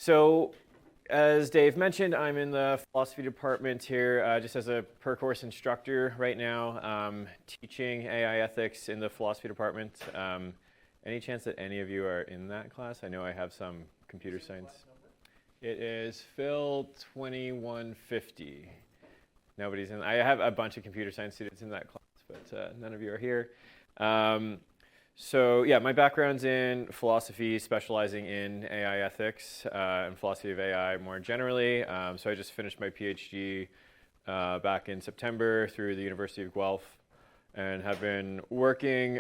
So, as Dave mentioned, I'm in the philosophy department here just as a per-course instructor right now, teaching AI ethics in the philosophy department. Any chance that any of you are in that class? I know I have some computer science. It is Phil 2150. Nobody's in. I have a bunch of computer science students in that class, but none of you are here. So yeah, my background's in philosophy, specializing in AI ethics and philosophy of AI more generally. So I just finished my PhD back in September through the University of Guelph and have been working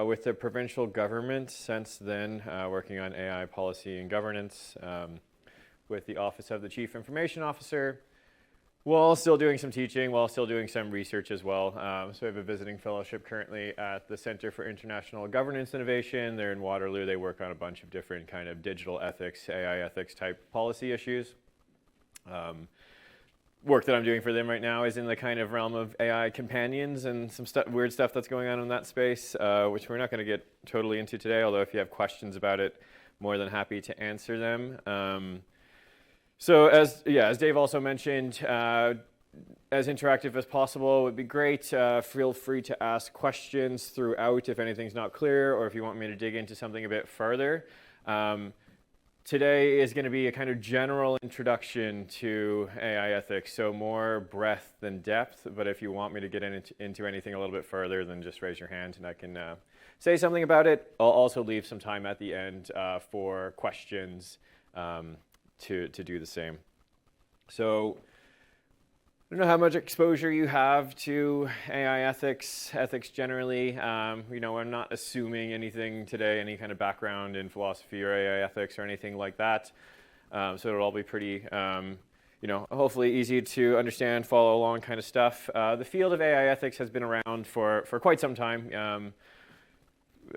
with the provincial government since then, working on AI policy and governance with the Office of the Chief Information Officer, while still doing some teaching, while still doing some research as well. So I have a visiting fellowship currently at the Center for International Governance Innovation. They're in Waterloo. They work on a bunch of different kind of digital ethics, AI ethics type policy issues. Work that I'm doing for them right now is in the kind of realm of AI companions and some weird stuff that's going on in that space, which we're not going to get totally into today, although if you have questions about it, more than happy to answer them. So as Dave also mentioned, as interactive as possible would be great. Feel free to ask questions throughout if anything's not clear or if you want me to dig into something a bit further. Today is going to be a kind of general introduction to AI ethics, so more breadth than depth, but if you want me to get into anything a little bit further, then just raise your hand and I can say something about it. I'll also leave some time at the end for questions to do the same. So I don't know how much exposure you have to AI ethics generally. I'm not assuming anything today, any kind of background in philosophy or AI ethics or anything like that. So it'll all be pretty, hopefully easy to understand, follow along kind of stuff. The field of AI ethics has been around for quite some time.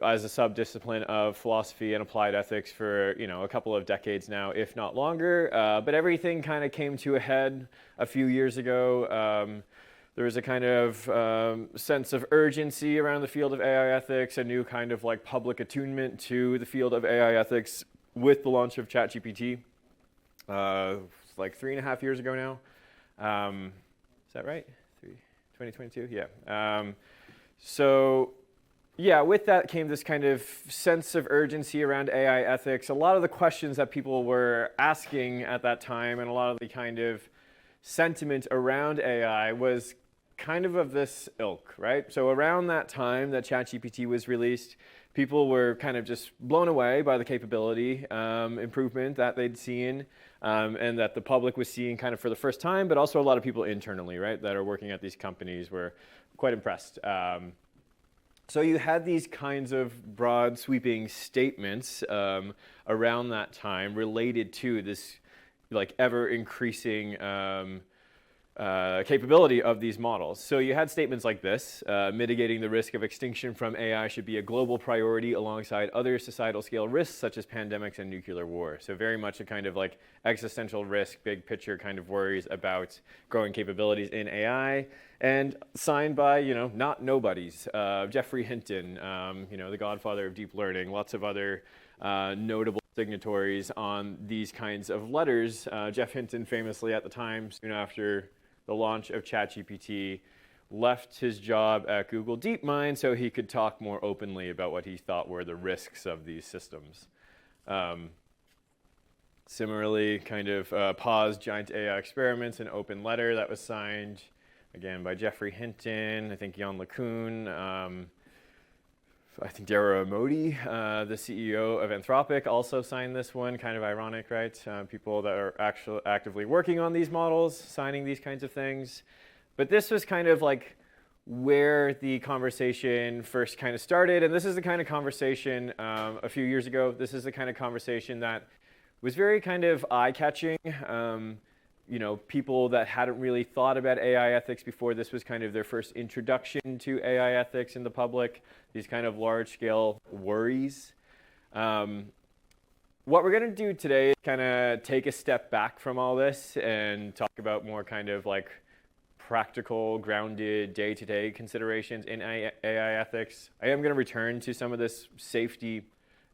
As a subdiscipline of philosophy and applied ethics for a couple of decades now, if not longer. But everything kind of came to a head a few years ago. There was a kind of sense of urgency around the field of AI ethics, a new kind of like public attunement to the field of AI ethics with the launch of ChatGPT, like 3.5 years ago now. Is that right? 2022? Yeah. Yeah, with that came this kind of sense of urgency around AI ethics. A lot of the questions that people were asking at that time and a lot of the kind of sentiment around AI was kind of this ilk, right? So around that time that ChatGPT was released, people were kind of just blown away by the capability improvement that they'd seen and that the public was seeing kind of for the first time, but also a lot of people internally, right, that are working at these companies were quite impressed. So you had these kinds of broad sweeping statements around that time related to this like ever increasing capability of these models. So you had statements like this: mitigating the risk of extinction from AI should be a global priority alongside other societal scale risks such as pandemics and nuclear war. So very much a kind of like existential risk, big picture kind of worries about growing capabilities in AI, and signed by not nobodies, Geoffrey Hinton, the godfather of deep learning, lots of other notable signatories on these kinds of letters. Geoff Hinton famously at the time, soon after the launch of ChatGPT, left his job at Google DeepMind so he could talk more openly about what he thought were the risks of these systems. Similarly, kind of paused giant AI experiments, an open letter that was signed, again, by Geoffrey Hinton, I think Yann LeCun, I think Dara Modi, the CEO of Anthropic, also signed this one. Kind of ironic, right? People that are actually actively working on these models, signing these kinds of things. But this was kind of like where the conversation first kind of started. And this is the kind of conversation a few years ago. This is the kind of conversation that was very kind of eye-catching. People that hadn't really thought about AI ethics before, this was kind of their first introduction to AI ethics in the public, these kind of large-scale worries. What we're going to do today is kind of take a step back from all this and talk about more kind of like practical, grounded, day-to-day considerations in AI ethics. I am going to return to some of this safety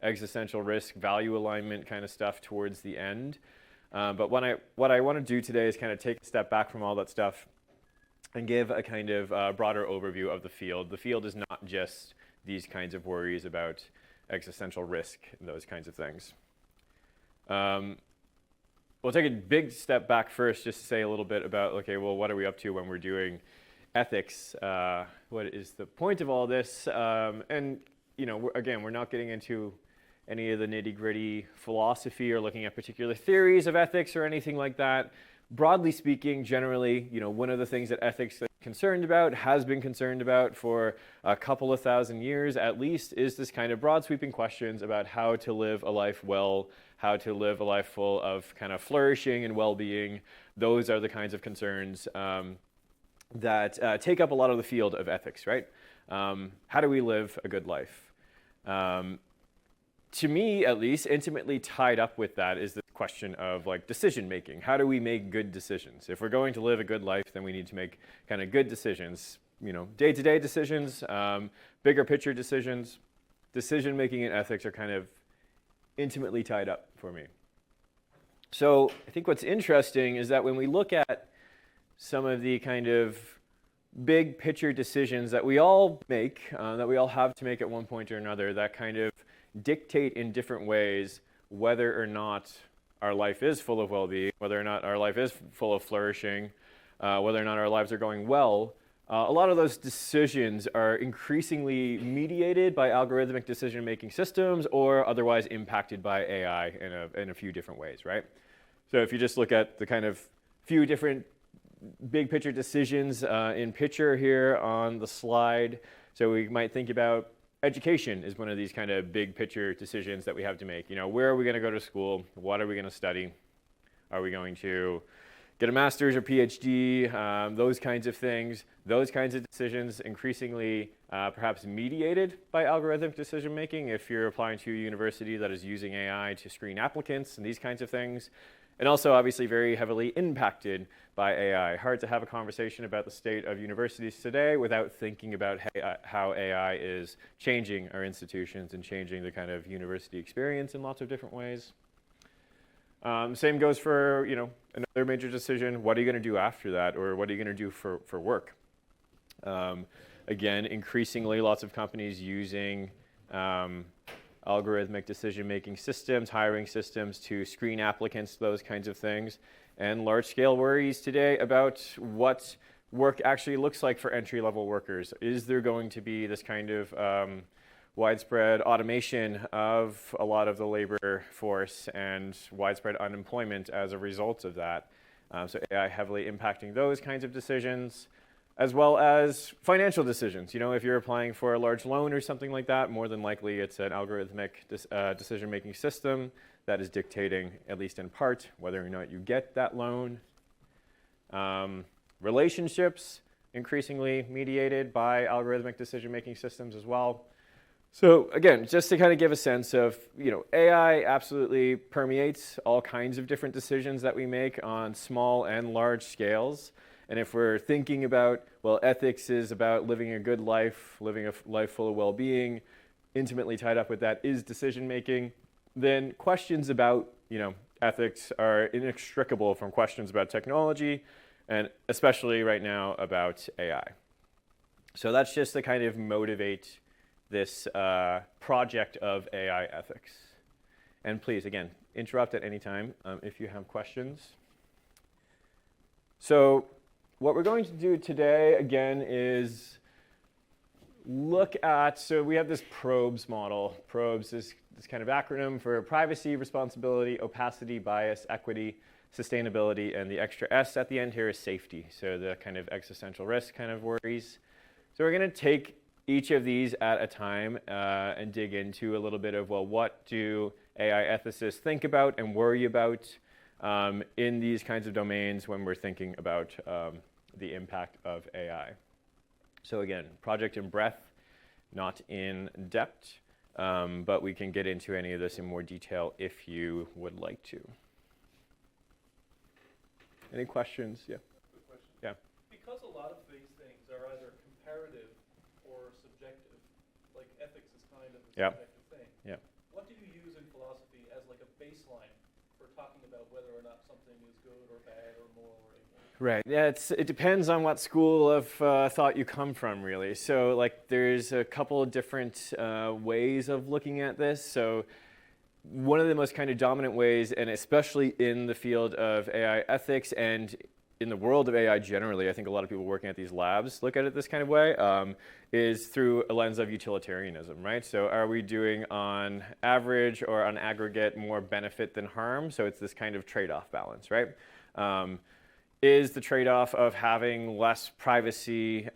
existential risk, value alignment kind of stuff towards the end. But what I want to do today is kind of take a step back from all that stuff and give a kind of broader overview of the field. The field is not just these kinds of worries about existential risk and those kinds of things. We'll take a big step back first just to say a little bit about, okay, well, what are we up to when we're doing ethics? What is the point of all this? And, you know, again, we're not getting into any of the nitty-gritty philosophy or looking at particular theories of ethics or anything like that. Broadly speaking, generally, you know, one of the things that ethics is concerned about, has been concerned about for a couple of thousand years at least, is this kind of broad sweeping questions about how to live a life well, how to live a life full of kind of flourishing and well-being. Those are the kinds of concerns that take up a lot of the field of ethics, right? How do we live a good life? To me, at least, intimately tied up with that is the question of like decision making. How do we make good decisions? If we're going to live a good life, then we need to make kind of good decisions, you know, day-to-day decisions, bigger picture decisions. Decision making and ethics are kind of intimately tied up for me. So I think what's interesting is that when we look at some of the kind of big picture decisions that we all make, that we all have to make at one point or another, that kind of dictate in different ways whether or not our life is full of well-being, whether or not our life is full of flourishing, whether or not our lives are going well. A lot of those decisions are increasingly mediated by algorithmic decision-making systems or otherwise impacted by AI in a few different ways, right? So if you just look at the kind of few different big picture decisions in picture here on the slide, so we might think about education is one of these kind of big picture decisions that we have to make. You know, where are we going to go to school? What are we going to study? Are we going to get a master's or PhD? Those kinds of things. Those kinds of decisions increasingly perhaps mediated by algorithmic decision making if you're applying to a university that is using AI to screen applicants and these kinds of things. And also obviously very heavily impacted by AI. Hard to have a conversation about the state of universities today without thinking about how AI is changing our institutions and changing the kind of university experience in lots of different ways. Same goes for, you know, another major decision. What are you going to do after that, or what are you going to do for work? Again, increasingly lots of companies using algorithmic decision-making systems, hiring systems to screen applicants, those kinds of things, and large-scale worries today about what work actually looks like for entry-level workers. Is there going to be this kind of widespread automation of a lot of the labor force and widespread unemployment as a result of that? So AI heavily impacting those kinds of decisions, as well as financial decisions. You know, if you're applying for a large loan or something like that, more than likely it's an algorithmic decision-making system that is dictating, at least in part, whether or not you get that loan. Relationships, increasingly mediated by algorithmic decision-making systems as well. So again, just to kind of give a sense of, you know, AI absolutely permeates all kinds of different decisions that we make on small and large scales. And if we're thinking about, well, ethics is about living a good life, living a life full of well-being, intimately tied up with that is decision-making, then questions about, you know, ethics are inextricable from questions about technology, and especially right now about AI. So that's just to kind of motivate this project of AI ethics. And please, again, interrupt at any time if you have questions. So what we're going to do today, again, is look at, so we have this PROBES model. PROBES is this kind of acronym for privacy, responsibility, opacity, bias, equity, sustainability, and the extra S at the end here is safety. So the kind of existential risk kind of worries. So we're going to take each of these at a time and dig into a little bit of, well, what do AI ethicists think about and worry about in these kinds of domains when we're thinking about the impact of AI. So again, project in breadth, not in depth, but we can get into any of this in more detail if you would like to. Any questions? Yeah. Good question. Yeah. Because a lot of these things are either comparative or subjective, like ethics is kind of a Yeah. subjective thing. Yeah. What do baseline for talking about whether or not something is good or bad or moral or amoral? Right. Yeah, it depends on what school of thought you come from, really. So, like, there's a couple of different ways of looking at this. So, one of the most kind of dominant ways, and especially in the field of AI ethics and in the world of AI generally, I think a lot of people working at these labs look at it this kind of way, is through a lens of utilitarianism, right? So are we doing on average or on aggregate more benefit than harm? So it's this kind of trade-off balance, right? Is the trade-off of having less privacy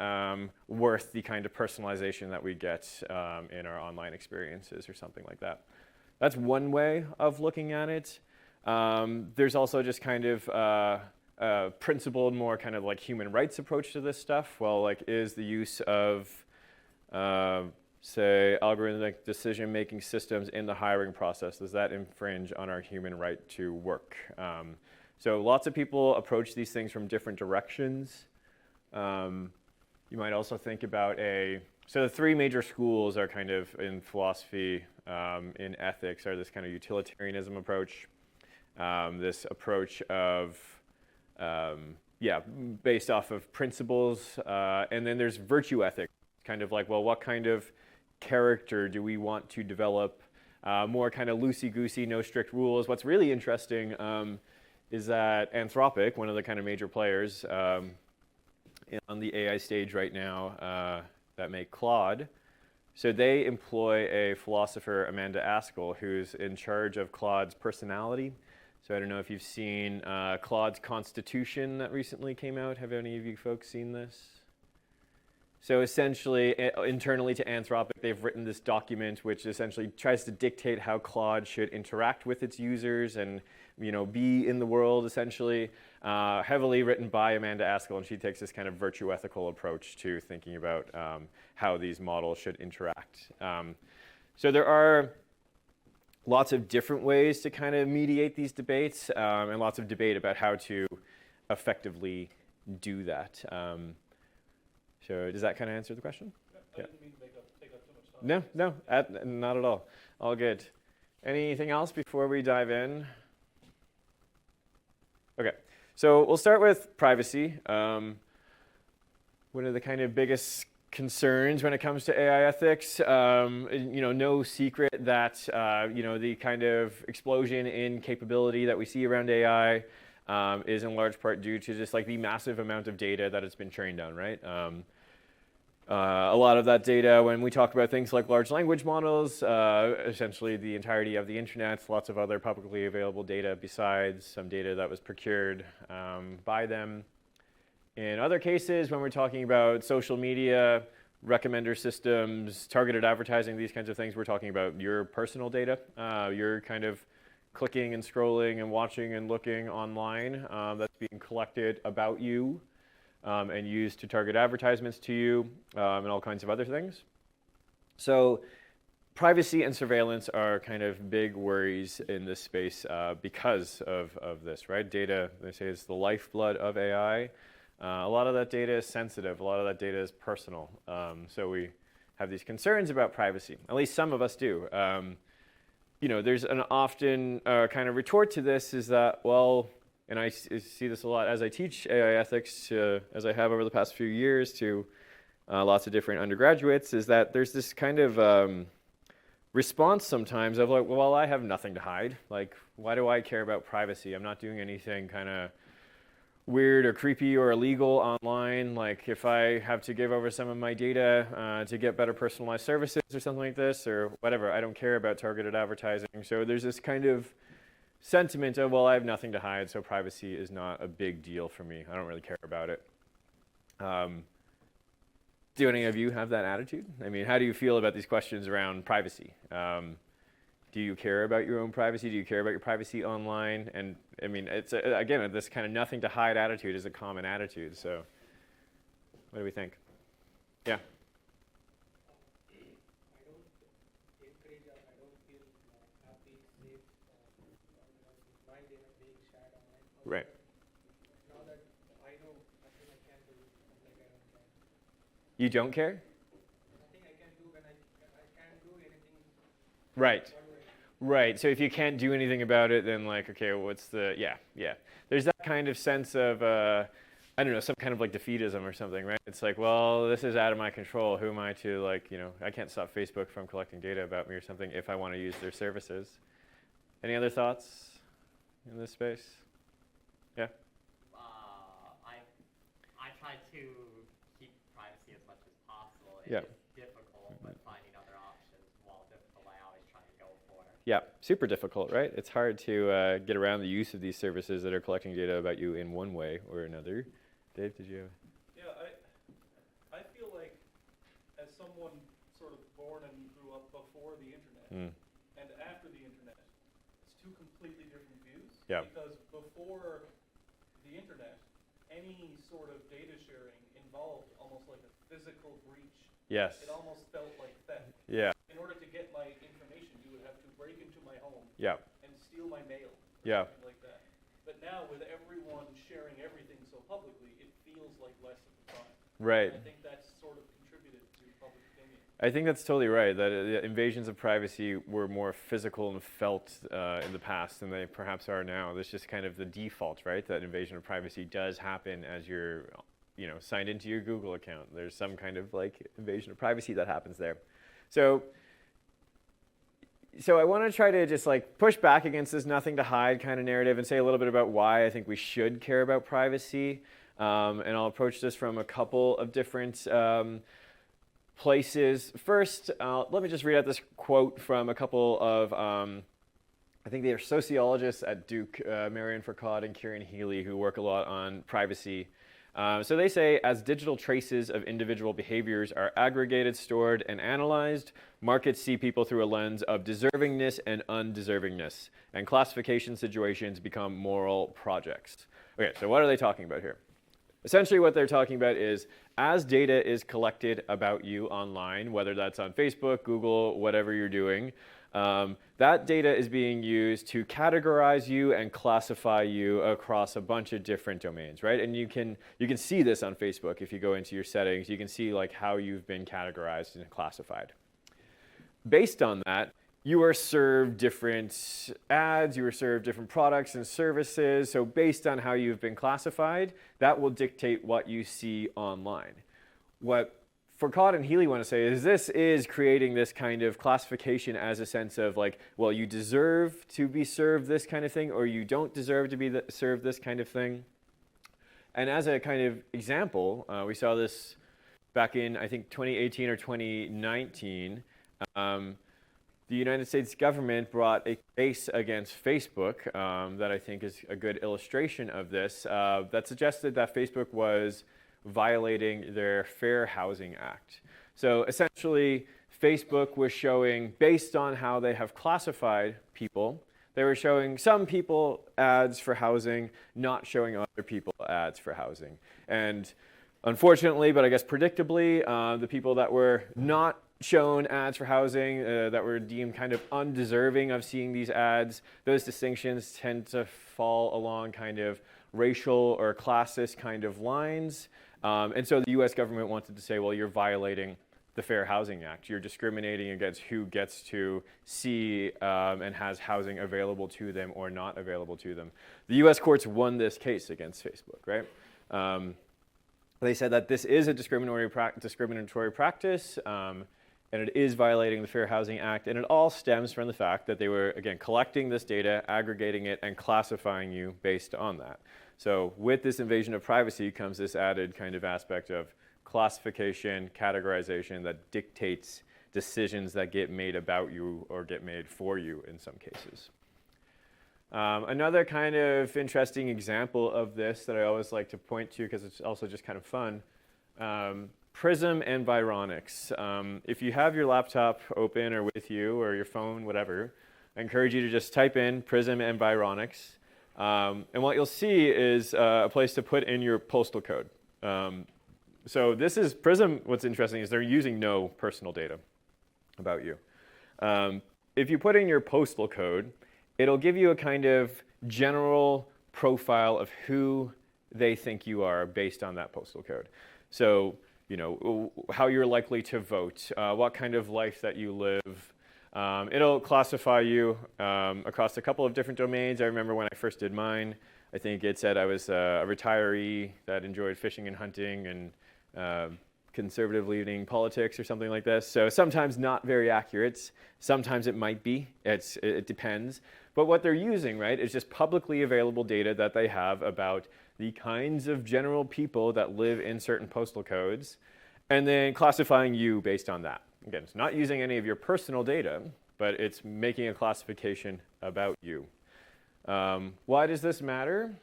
worth the kind of personalization that we get in our online experiences or something like that? That's one way of looking at it. There's also just kind of principled, more kind of like human rights approach to this stuff. Well, like, is the use of, say, algorithmic decision-making systems in the hiring process, does that infringe on our human right to work? So lots of people approach these things from different directions. You might also think about so the three major schools are kind of in philosophy, in ethics, are this kind of utilitarianism approach, this approach of, based off of principles, and then there's virtue ethics, kind of like, well, what kind of character do we want to develop? More kind of loosey-goosey, no strict rules. What's really interesting is that Anthropic, one of the kind of major players on the AI stage right now that make Claude, so they employ a philosopher, Amanda Askell, who's in charge of Claude's personality. So I don't know if you've seen Claude's Constitution that recently came out. Have any of you folks seen this? So essentially, internally to Anthropic, they've written this document which essentially tries to dictate how Claude should interact with its users and, be in the world, essentially. Heavily written by Amanda Askell, and she takes this kind of virtue ethical approach to thinking about how these models should interact. So there are lots of different ways to kind of mediate these debates, and lots of debate about how to effectively do that. So does that kind of answer the question? I didn't mean to take up too much time. No, not at all. All good. Anything else before we dive in? Okay, so we'll start with privacy. One of the kind of biggest concerns when it comes to AI ethics, no secret that the kind of explosion in capability that we see around AI is in large part due to just like the massive amount of data that it's been trained on, right? A lot of that data, when we talk about things like large language models, essentially the entirety of the internet, lots of other publicly available data besides some data that was procured by them. In other cases, when we're talking about social media, recommender systems, targeted advertising, these kinds of things, we're talking about your personal data, your kind of clicking and scrolling and watching and looking online that's being collected about you and used to target advertisements to you and all kinds of other things. So privacy and surveillance are kind of big worries in this space because of this, right? Data, they say, is the lifeblood of AI. A lot of that data is sensitive. A lot of that data is personal. So we have these concerns about privacy. At least some of us do. There's an often kind of retort to this is that, well, and I see this a lot as I teach AI ethics, as I have over the past few years to lots of different undergraduates, is that there's this kind of response sometimes of like, well, I have nothing to hide. Like, why do I care about privacy? I'm not doing anything kind of weird or creepy or illegal online. Like, if I have to give over some of my data to get better personalized services or something like this or whatever, I don't care about targeted advertising. So there's this kind of sentiment of, well, I have nothing to hide, so privacy is not a big deal for me. I don't really care about it. Do any of you have that attitude? I mean, how do you feel about these questions around privacy? Do you care about your own privacy? Do you care about your privacy online? And I mean, it's again, this kind of nothing to hide attitude is a common attitude. So what do we think? Yeah. I don't encourage or I don't feel happy, safe, with my data being shared online. Right. Now that I know nothing I can do, like I don't care. You don't care? Nothing I can do when I can't do anything. Right. Right. So if you can't do anything about it, then like, okay, what's the, yeah. There's that kind of sense of, I don't know, some kind of like defeatism or something, right? It's like, well, this is out of my control. Who am I to like, I can't stop Facebook from collecting data about me or something if I want to use their services. Any other thoughts in this space? Yeah. I try to keep privacy as much as possible. It Yeah. is difficult, but finding other options, while difficult, I always try to go for it. Yeah, super difficult, right? It's hard to get around the use of these services that are collecting data about you in one way or another. Dave, did you? Yeah, I feel like as someone sort of born and grew up before the internet and after the internet, it's two completely different views. Yeah. Because before the internet, any sort of data sharing involved almost like a physical breach. Yes. It almost felt like theft. Yeah. In order to get my information, you would have to break into my home Yeah. and steal my mail. Yeah. Something like that. But now with everyone sharing everything so publicly, it feels like less of a crime. Right. And I think that's sort of contributed to public opinion. I think that's totally right, that invasions of privacy were more physical and felt in the past than they perhaps are now. That's just kind of the default, right? That invasion of privacy does happen as you're, signed into your Google account. There's some kind of like invasion of privacy that happens there. So I want to try to just like push back against this nothing to hide kind of narrative and say a little bit about why I think we should care about privacy. And I'll approach this from a couple of different places. First, let me just read out this quote from a couple of, I think they are sociologists at Duke, Marion Foucault and Kieran Healy, who work a lot on privacy. So they say, as digital traces of individual behaviors are aggregated, stored, and analyzed, markets see people through a lens of deservingness and undeservingness, and classification situations become moral projects. Okay, so what are they talking about here? Essentially what they're talking about is, as data is collected about you online, whether that's on Facebook, Google, whatever you're doing, that data is being used to categorize you and classify you across a bunch of different domains, right? And you can see this on Facebook if you go into your settings. You can see like how you've been categorized and classified. Based on that, you are served different ads, you are served different products and services. So based on how you've been classified, that will dictate what you see online. What Foucault and Healy want to say is this is creating this kind of classification as a sense of like, well, you deserve to be served this kind of thing, or you don't deserve to be served this kind of thing. And as a kind of example, we saw this back in, I think, 2018 or 2019. The United States government brought a case against Facebook that I think is a good illustration of this, that suggested that Facebook was violating their Fair Housing Act. So essentially, Facebook was showing, based on how they have classified people, they were showing some people ads for housing, not showing other people ads for housing. And unfortunately, but I guess predictably, the people that were not shown ads for housing, that were deemed kind of undeserving of seeing these ads, those distinctions tend to fall along kind of racial or classist kind of lines. And so the US government wanted to say, well, you're violating the Fair Housing Act. You're discriminating against who gets to see and has housing available to them or not available to them. The US courts won this case against Facebook, right? They said that this is a discriminatory practice, and it is violating the Fair Housing Act, and it all stems from the fact that they were, again, collecting this data, aggregating it, and classifying you based on that. So with this invasion of privacy comes this added kind of aspect of classification, categorization that dictates decisions that get made about you or get made for you in some cases. Another kind of interesting example of this that I always like to point to because it's also just kind of fun, Prism Environics. If you have your laptop open or with you or your phone, whatever, I encourage you to just type in Prism Environics. And what you'll see is a place to put in your postal code. So this is Prism. What's interesting is they're using no personal data about you. If you put in your postal code, it'll give you a kind of general profile of who they think you are based on that postal code. So, how you're likely to vote, what kind of life that you live, It'll classify you across a couple of different domains. I remember when I first did mine, I think it said I was a retiree that enjoyed fishing and hunting and conservative leaning politics or something like this. So sometimes not very accurate. Sometimes it might be. It depends. But what they're using, right, is just publicly available data that they have about the kinds of general people that live in certain postal codes, and then classifying you based on that. Again, it's not using any of your personal data, but it's making a classification about you. Why does this matter?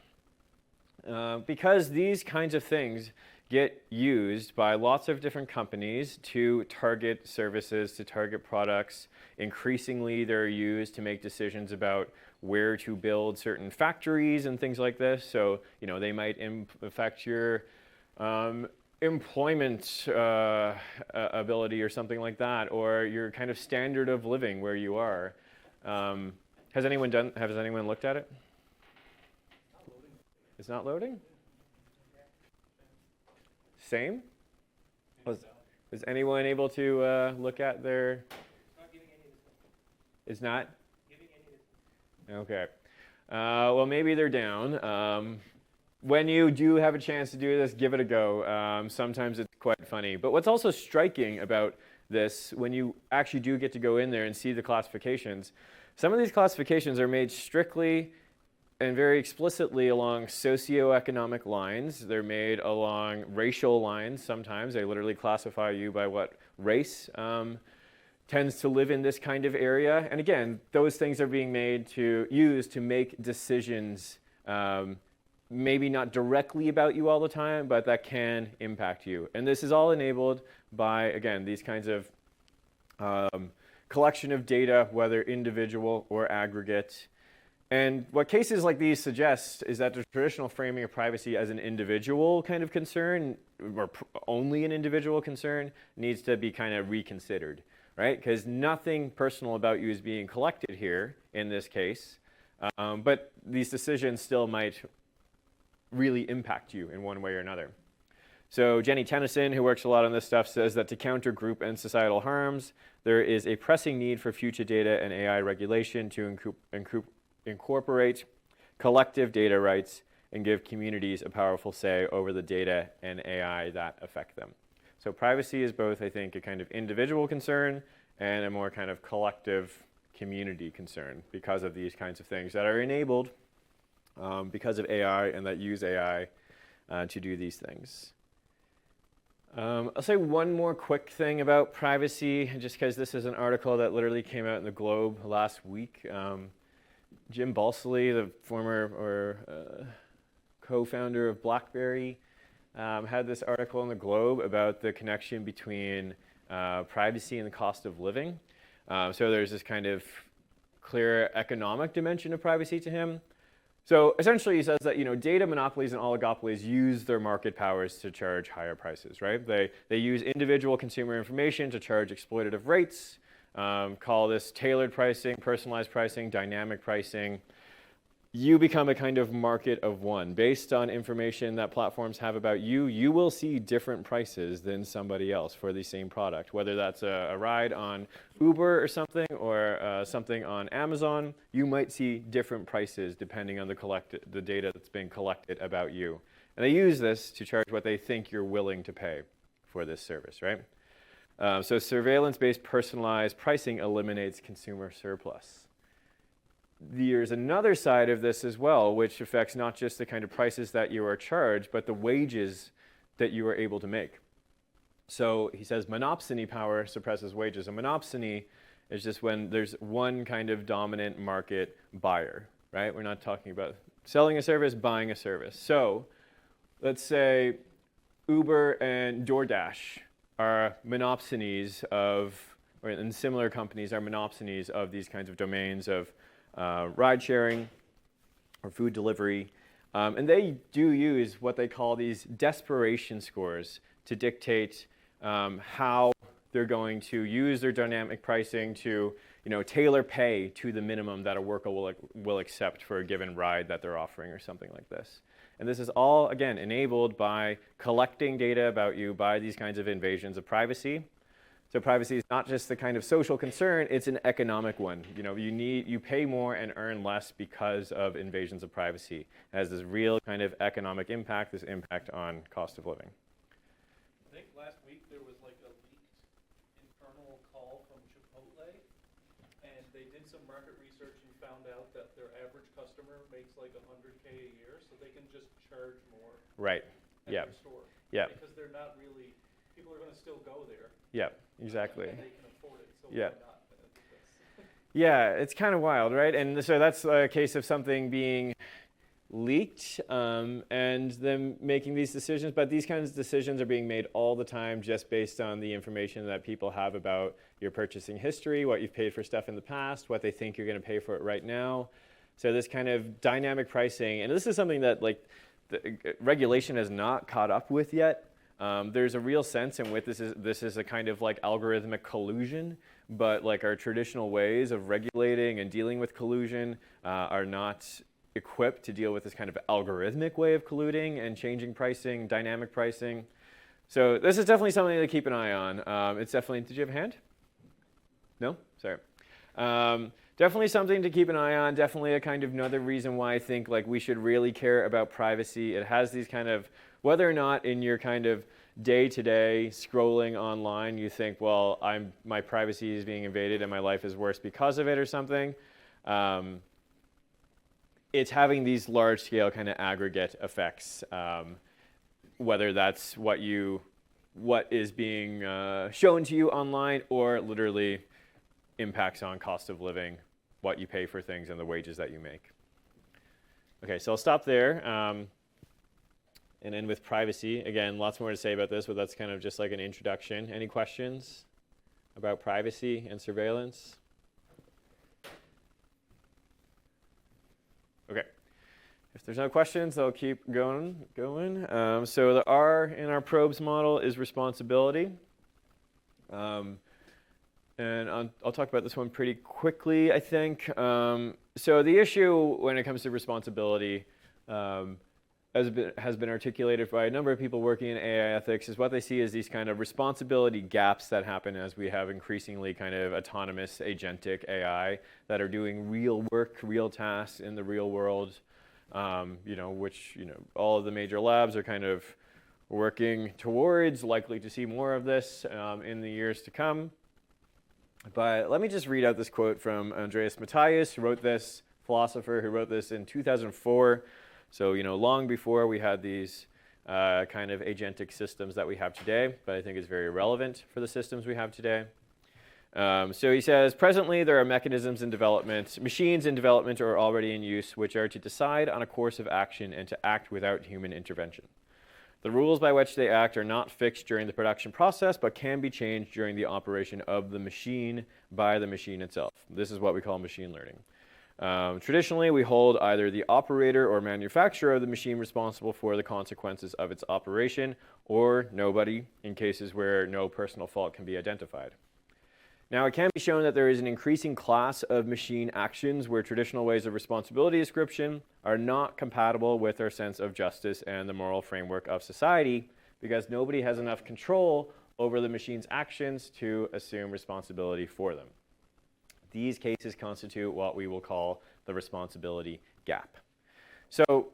Because these kinds of things get used by lots of different companies to target services, to target products. Increasingly, they're used to make decisions about where to build certain factories and things like this. So, they might affect your employment ability or something like that, or your kind of standard of living where you are. Has anyone looked at it? It's not loading? Same? Is anyone able to look at their... Not giving any response. It's not? Giving any response. Okay. Well, maybe they're down. When you do have a chance to do this, give it a go. Sometimes it's quite funny. But what's also striking about this, when you actually do get to go in there and see the classifications, some of these classifications are made strictly and very explicitly along socioeconomic lines. They're made along racial lines sometimes. They literally classify you by what race tends to live in this kind of area. And again, those things are being used to make decisions, maybe not directly about you all the time, but that can impact you. And this is all enabled by, again, these kinds of collection of data, whether individual or aggregate. And what cases like these suggest is that the traditional framing of privacy as an individual kind of concern, or only an individual concern, needs to be kind of reconsidered, right? Because nothing personal about you is being collected here in this case, but these decisions still might really impact you in one way or another. So Jenny Tennyson, who works a lot on this stuff, says that to counter group and societal harms, there is a pressing need for future data and AI regulation to incorporate collective data rights and give communities a powerful say over the data and AI that affect them. So privacy is both, I think, a kind of individual concern and a more kind of collective community concern because of these kinds of things that are enabled because of AI and that use AI to do these things. I'll say one more quick thing about privacy, just because this is an article that literally came out in the Globe last week. Jim Balsillie, the former or co-founder of BlackBerry, had this article in the Globe about the connection between privacy and the cost of living. So there's this kind of clear economic dimension of privacy to him. So essentially he says that data monopolies and oligopolies use their market powers to charge higher prices, right? They use individual consumer information to charge exploitative rates, call this tailored pricing, personalized pricing, dynamic pricing. You become a kind of market of one. Based on information that platforms have about you, you will see different prices than somebody else for the same product. Whether that's a ride on Uber or something, or something on Amazon, you might see different prices depending on the data that's being collected about you. And they use this to charge what they think you're willing to pay for this service, right? So surveillance-based personalized pricing eliminates consumer surplus. There's another side of this as well, which affects not just the kind of prices that you are charged, but the wages that you are able to make. So he says monopsony power suppresses wages. A monopsony is just when there's one kind of dominant market buyer, right? We're not talking about selling a service, buying a service. So let's say Uber and DoorDash are monopsonies and similar companies are monopsonies of these kinds of domains of ride sharing or food delivery. And they do use what they call these desperation scores to dictate how they're going to use their dynamic pricing to tailor pay to the minimum that a worker will accept for a given ride that they're offering or something like this. And this is all, again, enabled by collecting data about you by these kinds of invasions of privacy. So privacy is not just the kind of social concern, it's an economic one. You pay more and earn less because of invasions of privacy. It has this real kind of economic impact, this impact on cost of living. I think last week there was like a leaked internal call from Chipotle, and they did some market research and found out that their average customer makes like $100K a year, so they can just charge more Right. at Yeah. their store. Yeah. Because they're not really, people are going to still go there. Yeah. Exactly. And they can afford it, so Yeah. why not? I think that's Yeah, it's kind of wild, right? And so that's a case of something being leaked and them making these decisions. But these kinds of decisions are being made all the time just based on the information that people have about your purchasing history, what you've paid for stuff in the past, what they think you're going to pay for it right now. So this kind of dynamic pricing, and this is something that like the regulation has not caught up with yet. There's a real sense in which this is a kind of like algorithmic collusion, but like our traditional ways of regulating and dealing with collusion are not equipped to deal with this kind of algorithmic way of colluding and changing pricing, dynamic pricing. So this is definitely something to keep an eye on. It's definitely, did you have a hand? No? Sorry. Definitely something to keep an eye on. Definitely a kind of another reason why I think like we should really care about privacy. It has these kind of, whether or not in your kind of day-to-day scrolling online you think, well, my privacy is being invaded and my life is worse because of it or something. It's having these large-scale kind of aggregate effects, whether that's what is being shown to you online or literally impacts on cost of living, what you pay for things, and the wages that you make. Okay, so I'll stop there and end with privacy. Again, lots more to say about this, but that's kind of just like an introduction. Any questions about privacy and surveillance? Okay. If there's no questions, I'll keep going. So the R in our probes model is responsibility. And I'll talk about this one pretty quickly, I think. So the issue when it comes to responsibility has been articulated by a number of people working in AI ethics is what they see as these kind of responsibility gaps that happen as we have increasingly kind of autonomous agentic AI that are doing real work, real tasks in the real world, which all of the major labs are kind of working towards, likely to see more of this in the years to come. But let me just read out this quote from Andreas Matthias, who wrote this, philosopher who wrote this in 2004. So, long before we had these kind of agentic systems that we have today, but I think it's very relevant for the systems we have today. So he says, presently there are mechanisms in development, machines in development or already in use, which are to decide on a course of action and to act without human intervention. The rules by which they act are not fixed during the production process, but can be changed during the operation of the machine by the machine itself. This is what we call machine learning. Traditionally, we hold either the operator or manufacturer of the machine responsible for the consequences of its operation, or nobody, in cases where no personal fault can be identified. Now, it can be shown that there is an increasing class of machine actions where traditional ways of responsibility ascription are not compatible with our sense of justice and the moral framework of society, because nobody has enough control over the machine's actions to assume responsibility for them. These cases constitute what we will call the responsibility gap. So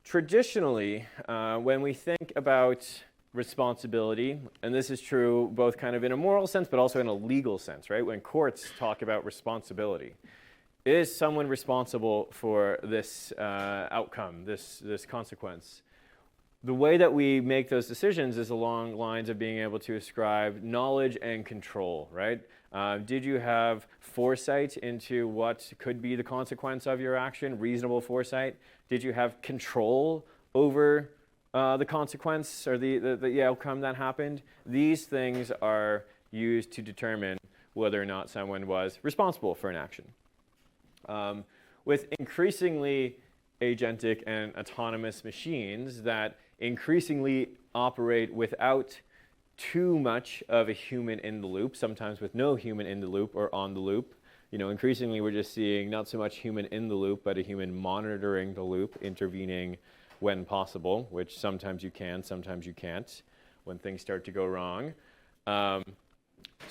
traditionally, when we think about responsibility, and this is true both kind of in a moral sense, but also in a legal sense, right? When courts talk about responsibility, is someone responsible for this outcome, this consequence? The way that we make those decisions is along lines of being able to ascribe knowledge and control, right? Did you have foresight into what could be the consequence of your action, reasonable foresight? Did you have control over the consequence or the outcome that happened? These things are used to determine whether or not someone was responsible for an action. With increasingly agentic and autonomous machines that increasingly operate without too much of a human in the loop, sometimes with no human in the loop or on the loop. Increasingly we're just seeing not so much human in the loop, but a human monitoring the loop, intervening when possible, which sometimes you can, sometimes you can't, when things start to go wrong.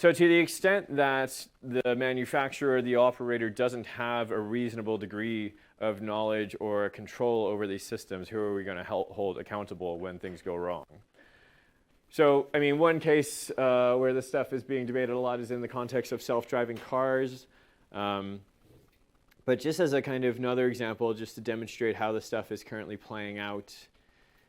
So to the extent that the manufacturer, the operator, doesn't have a reasonable degree of knowledge or control over these systems, who are we going to hold accountable when things go wrong? So, I mean, one case where this stuff is being debated a lot is in the context of self-driving cars. But just as a kind of another example, just to demonstrate how this stuff is currently playing out.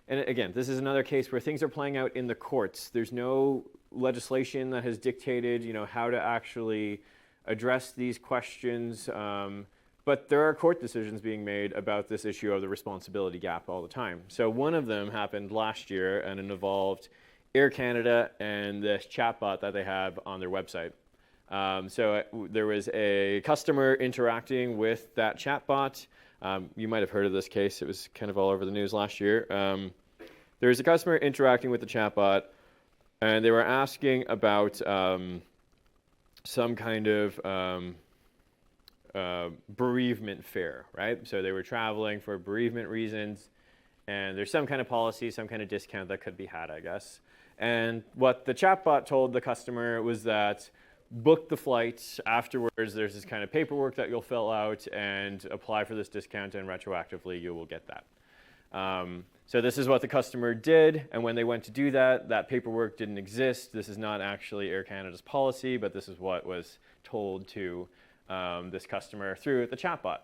And again, this is another case where things are playing out in the courts. There's no legislation that has dictated, how to actually address these questions. But there are court decisions being made about this issue of the responsibility gap all the time. So one of them happened last year, and it involved Air Canada and this chatbot that they have on their website. There was a customer interacting with that chatbot. You might have heard of this case. It was kind of all over the news last year. There was a customer interacting with the chatbot, and they were asking about some kind of bereavement fare, right? So they were traveling for bereavement reasons, and there's some kind of policy, some kind of discount that could be had, I guess. And what the chatbot told the customer was that book the flights. Afterwards, there's this kind of paperwork that you'll fill out and apply for this discount, and retroactively you will get that. So this is what the customer did, and when they went to do that, that paperwork didn't exist. This is not actually Air Canada's policy, but this is what was told to this customer through the chatbot.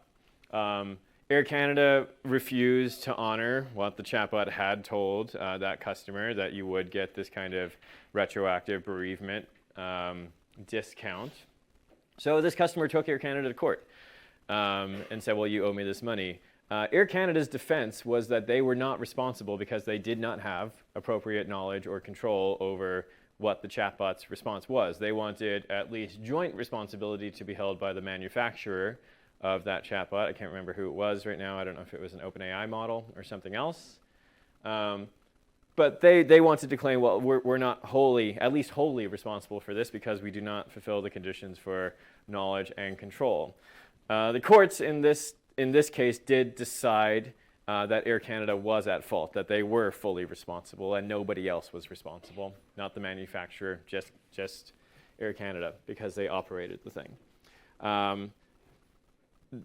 Air Canada refused to honor what the chatbot had told that customer, that you would get this kind of retroactive bereavement discount. So this customer took Air Canada to court and said, well, you owe me this money. Air Canada's defense was that they were not responsible because they did not have appropriate knowledge or control over what the chatbot's response was. They wanted at least joint responsibility to be held by the manufacturer of that chatbot. I can't remember who it was right now. I don't know if it was an OpenAI model or something else. But they wanted to claim, well, we're not at least wholly responsible for this because we do not fulfill the conditions for knowledge and control. The courts in this case did decide that Air Canada was at fault, that they were fully responsible and nobody else was responsible, not the manufacturer, just Air Canada, because they operated the thing.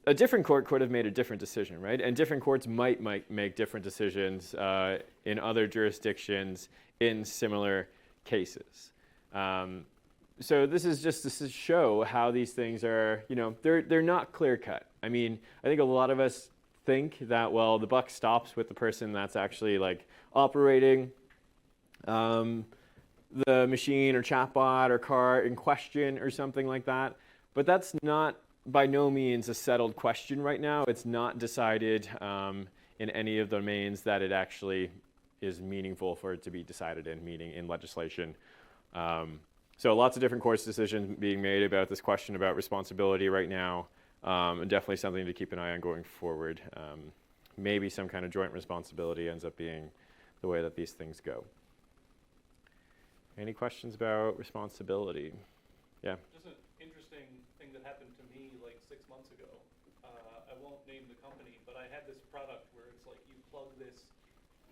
A different court could have made a different decision, right? And different courts might make different decisions in other jurisdictions in similar cases. So this is just to show how these things are, they're not clear cut. I mean, I think a lot of us think that, well, the buck stops with the person that's actually operating the machine or chatbot or car in question or something like that. But that's not by no means a settled question right now. It's not decided in any of the domains that it actually is meaningful for it to be decided in, meaning in legislation. So lots of different courts decisions being made about this question about responsibility right now, and definitely something to keep an eye on going forward. Maybe some kind of joint responsibility ends up being the way that these things go. Any questions about responsibility? Yeah. Just an interesting thing that happened to me 6 months ago. I won't name the company, but I had this product where it's like you plug this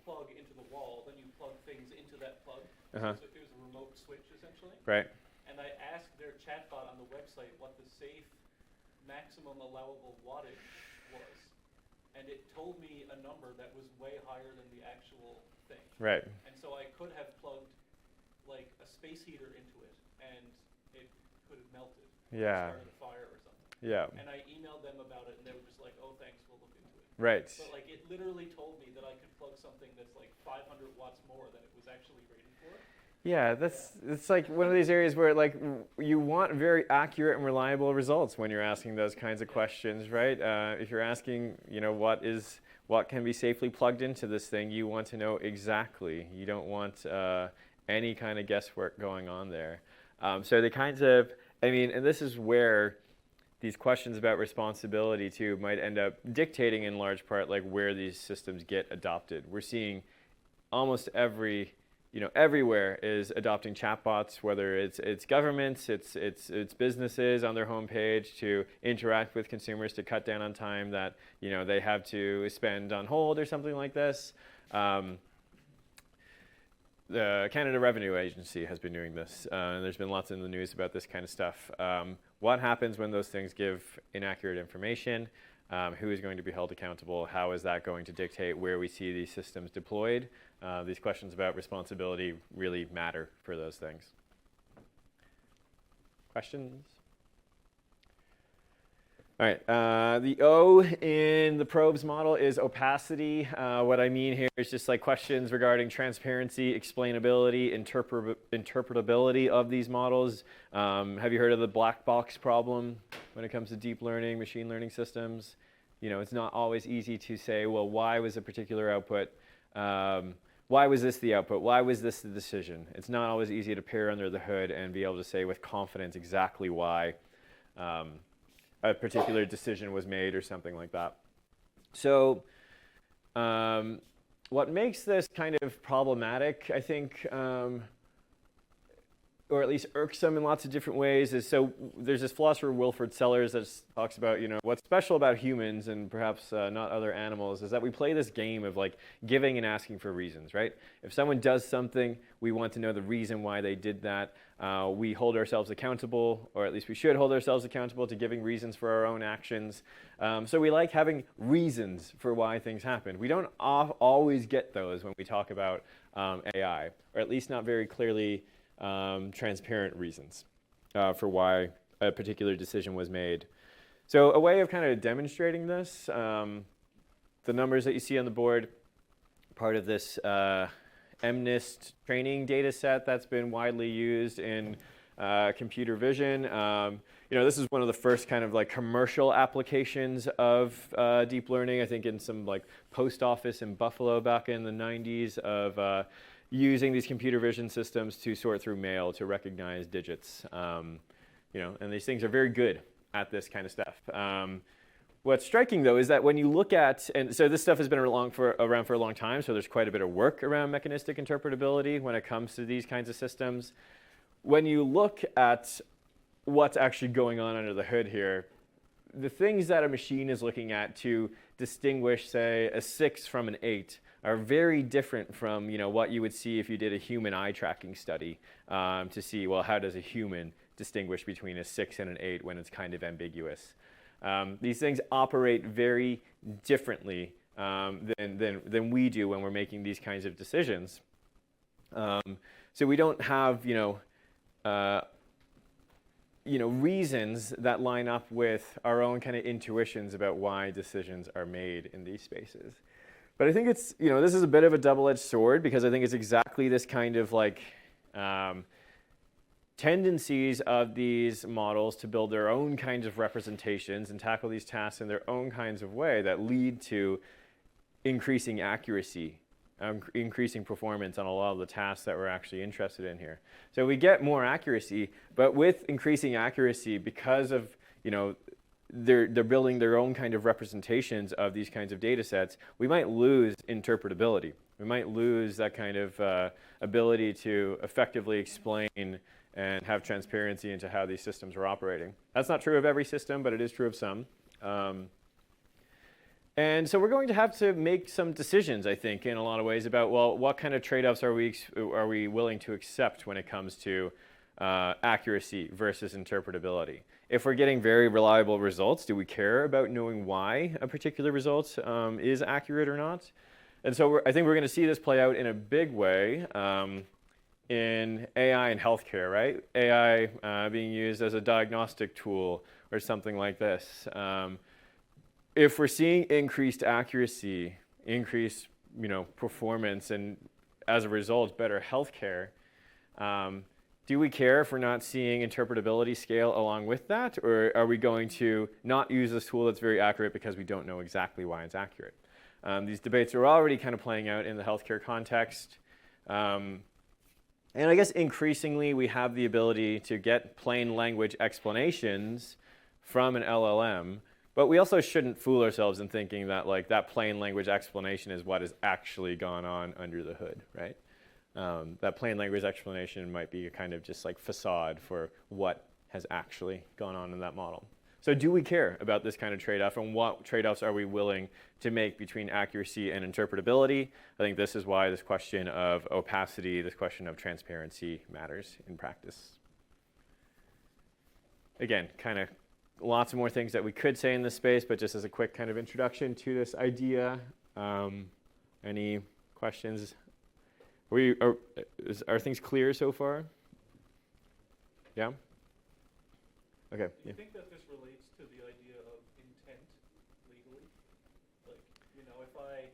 plug into the wall, then you plug things into that plug. Uh-huh. So it was a remote switch essentially. Right. And I asked their chatbot on the website what the safe maximum allowable wattage was. And it told me a number that was way higher than the actual thing. Right. And so I could have plugged a space heater into it and it could have melted. Yeah. Started a fire or something. Yeah. And I emailed them about it and they were just like, oh, thanks, we'll look into it. Right. But it literally told me that I could plug something that's 500 watts more than it was actually rated for. Yeah, it's one of these areas where you want very accurate and reliable results when you're asking those kinds of questions, right? If you're asking, what can be safely plugged into this thing, you want to know exactly. You don't want any kind of guesswork going on there. So the kinds of, and this is where these questions about responsibility too might end up dictating in large part where these systems get adopted. We're seeing almost everywhere is adopting chatbots, whether it's governments, it's businesses on their homepage to interact with consumers to cut down on time that they have to spend on hold or something like this. the Canada Revenue Agency has been doing this, and there's been lots in the news about this kind of stuff. What happens when those things give inaccurate information? Who is going to be held accountable? How is that going to dictate where we see these systems deployed? These questions about responsibility really matter for those things. Questions? All right, the O in the probes model is opacity. What I mean here is just like questions regarding transparency, explainability, interpretability of these models. Have you heard of the black box problem when it comes to deep learning, machine learning systems? You know, it's not always easy to say, well, why was a particular output? Why was this the output? Why was this the decision? It's not always easy to peer under the hood and be able to say with confidence exactly why a particular decision was made or something like that. So what makes this kind of problematic, I think, or at least irksome in lots of different ways, is so there's this philosopher Wilfred Sellers that talks about, you know, what's special about humans and perhaps not other animals is that we play this game of like giving and asking for reasons, right? If someone does something, we want to know the reason why they did that. We hold ourselves accountable, or at least we should hold ourselves accountable to giving reasons for our own actions. So we like having reasons for why things happen. We don't always get those when we talk about AI, or at least not very clearly transparent reasons for why a particular decision was made. So a way of kind of demonstrating this, the numbers that you see on the board, part of this MNIST training data set that's been widely used in computer vision. You know, this is one of the first kind of like commercial applications of deep learning, I think in some like post office in Buffalo back in the 90s of using these computer vision systems to sort through mail to recognize digits. You know, and these things are very good at this kind of stuff. What's striking, though, is that when you look at, and so this stuff has been around for a long time, so there's quite a bit of work around mechanistic interpretability when it comes to these kinds of systems. When you look at what's actually going on under the hood here, the things that a machine is looking at to distinguish, say, a 6 from an 8 are very different from, you know, what you would see if you did a human eye tracking study to see, well, how does a human distinguish between a 6 and an 8 when it's kind of ambiguous. These things operate very differently than we do when we're making these kinds of decisions. So we don't have, reasons that line up with our own kind of intuitions about why decisions are made in these spaces. But I think it's, this is a bit of a double-edged sword because I think it's exactly this kind of like tendencies of these models to build their own kinds of representations and tackle these tasks in their own kinds of way that lead to increasing accuracy, increasing performance on a lot of the tasks that we're actually interested in here. So we get more accuracy, but with increasing accuracy, because of, they're building their own kind of representations of these kinds of data sets, we might lose interpretability. We might lose that kind of ability to effectively explain and have transparency into how these systems are operating. That's not true of every system, but it is true of some. And so we're going to have to make some decisions, I think, in a lot of ways about, well, what kind of trade-offs are we willing to accept when it comes to accuracy versus interpretability? If we're getting very reliable results, do we care about knowing why a particular result is accurate or not? And so I think we're going to see this play out in a big way in AI and healthcare, right? AI being used as a diagnostic tool or something like this. If we're seeing increased accuracy, increased performance, and as a result, better healthcare, do we care if we're not seeing interpretability scale along with that? Or are we going to not use this tool that's very accurate because we don't know exactly why it's accurate? These debates are already kind of playing out in the healthcare context. And I guess increasingly we have the ability to get plain language explanations from an LLM, but we also shouldn't fool ourselves in thinking that that plain language explanation is what has actually gone on under the hood, right? That plain language explanation might be a kind of just like facade for what has actually gone on in that model. So do we care about this kind of trade-off, and what trade-offs are we willing to make between accuracy and interpretability? I think this is why this question of opacity, this question of transparency matters in practice. Again, kind of lots more things that we could say in this space, but just as a quick kind of introduction to this idea, any questions? Are things clear so far? Yeah? Okay. Do Yeah. you think that this relates to the idea of intent legally? Like, you know, if I'm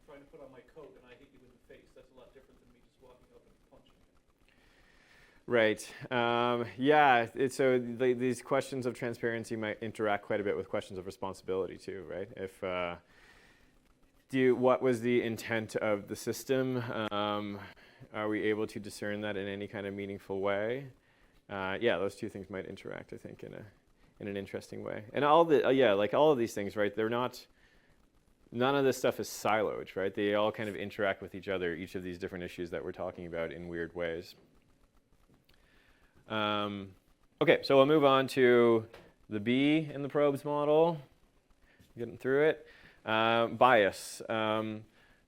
trying to put on my coat and I hit you in the face, that's a lot different than me just walking up and punching you. Right. Yeah. So these questions of transparency might interact quite a bit with questions of responsibility too, right? If what was the intent of the system? Are we able to discern that in any kind of meaningful way? Yeah, those two things might interact, I think, in an interesting way. And all of these things, right? None of this stuff is siloed, right? They all kind of interact with each other, each of these different issues that we're talking about in weird ways. Okay, so we'll move on to the B in the probes model. Getting through it. Bias.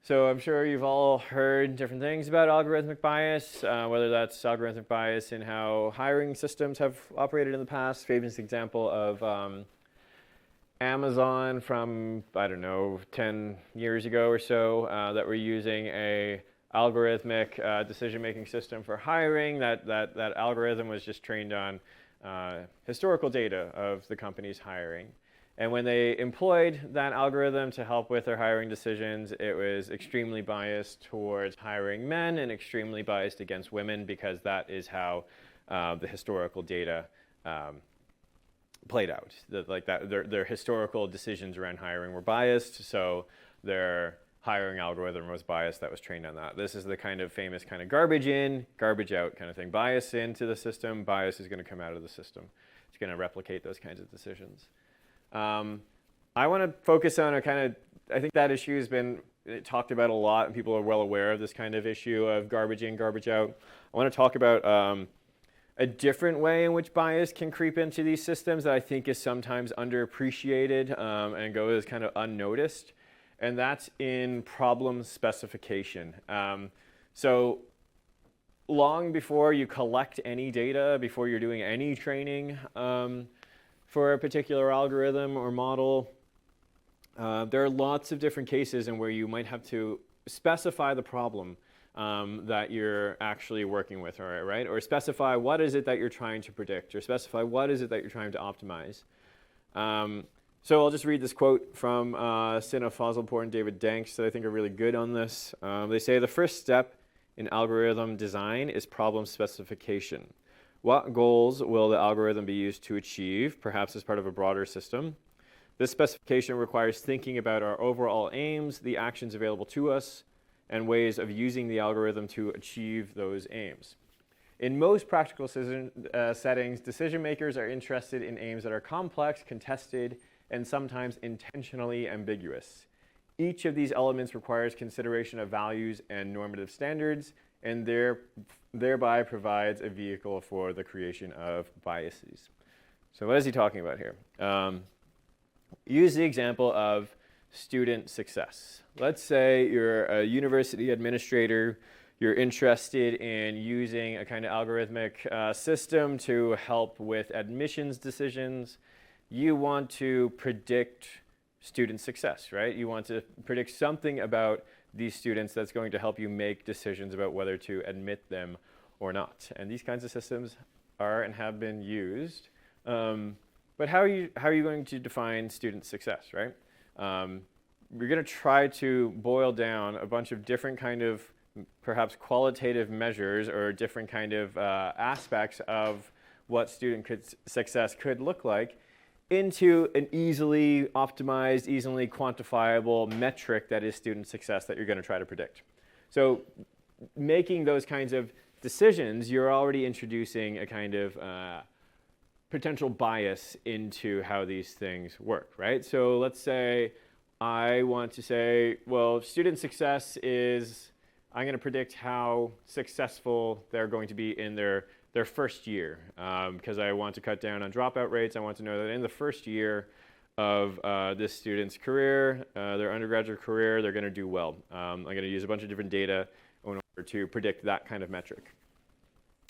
So I'm sure you've all heard different things about algorithmic bias, whether that's algorithmic bias in how hiring systems have operated in the past. Famous example of Amazon from, I don't know, 10 years ago or so, that were using a algorithmic decision-making system for hiring. That algorithm was just trained on historical data of the company's hiring. And when they employed that algorithm to help with their hiring decisions, it was extremely biased towards hiring men and extremely biased against women, because that is how the historical data played out. Their historical decisions around hiring were biased, so their hiring algorithm was biased that was trained on that. This is the kind of famous kind of garbage in, garbage out kind of thing. Bias into the system, bias is going to come out of the system. It's going to replicate those kinds of decisions. I want to focus on I think that issue has been talked about a lot, and people are well aware of this kind of issue of garbage in, garbage out. I want to talk about a different way in which bias can creep into these systems that I think is sometimes underappreciated and goes kind of unnoticed, and that's in problem specification. So long before you collect any data, before you're doing any training, for a particular algorithm or model, there are lots of different cases in where you might have to specify the problem that you're actually working with, right? Or specify what is it that you're trying to predict, or specify what is it that you're trying to optimize. So I'll just read this quote from Sina Fazalpour and David Danks that I think are really good on this. They say, the first step in algorithm design is problem specification. What goals will the algorithm be used to achieve, perhaps as part of a broader system? This specification requires thinking about our overall aims, the actions available to us, and ways of using the algorithm to achieve those aims. In most practical settings, decision makers are interested in aims that are complex, contested, and sometimes intentionally ambiguous. Each of these elements requires consideration of values and normative standards, and thereby provides a vehicle for the creation of biases. So what is he talking about here? Use the example of student success. Let's say you're a university administrator, you're interested in using a kind of algorithmic system to help with admissions decisions. You want to predict student success, right? You want to predict something about these students that's going to help you make decisions about whether to admit them or not. And these kinds of systems are and have been used. But how are you going to define student success, right? We're going to try to boil down a bunch of different kind of perhaps qualitative measures or different kind of aspects of what student success could look like into an easily optimized, easily quantifiable metric that is student success that you're going to try to predict. So making those kinds of decisions, you're already introducing a kind of potential bias into how these things work, right? So let's say I want to say, well, student success is, I'm going to predict how successful they're going to be in their their first year, because I want to cut down on dropout rates. I want to know that in the first year of this student's career, their undergraduate career, they're going to do well. I'm going to use a bunch of different data in order to predict that kind of metric.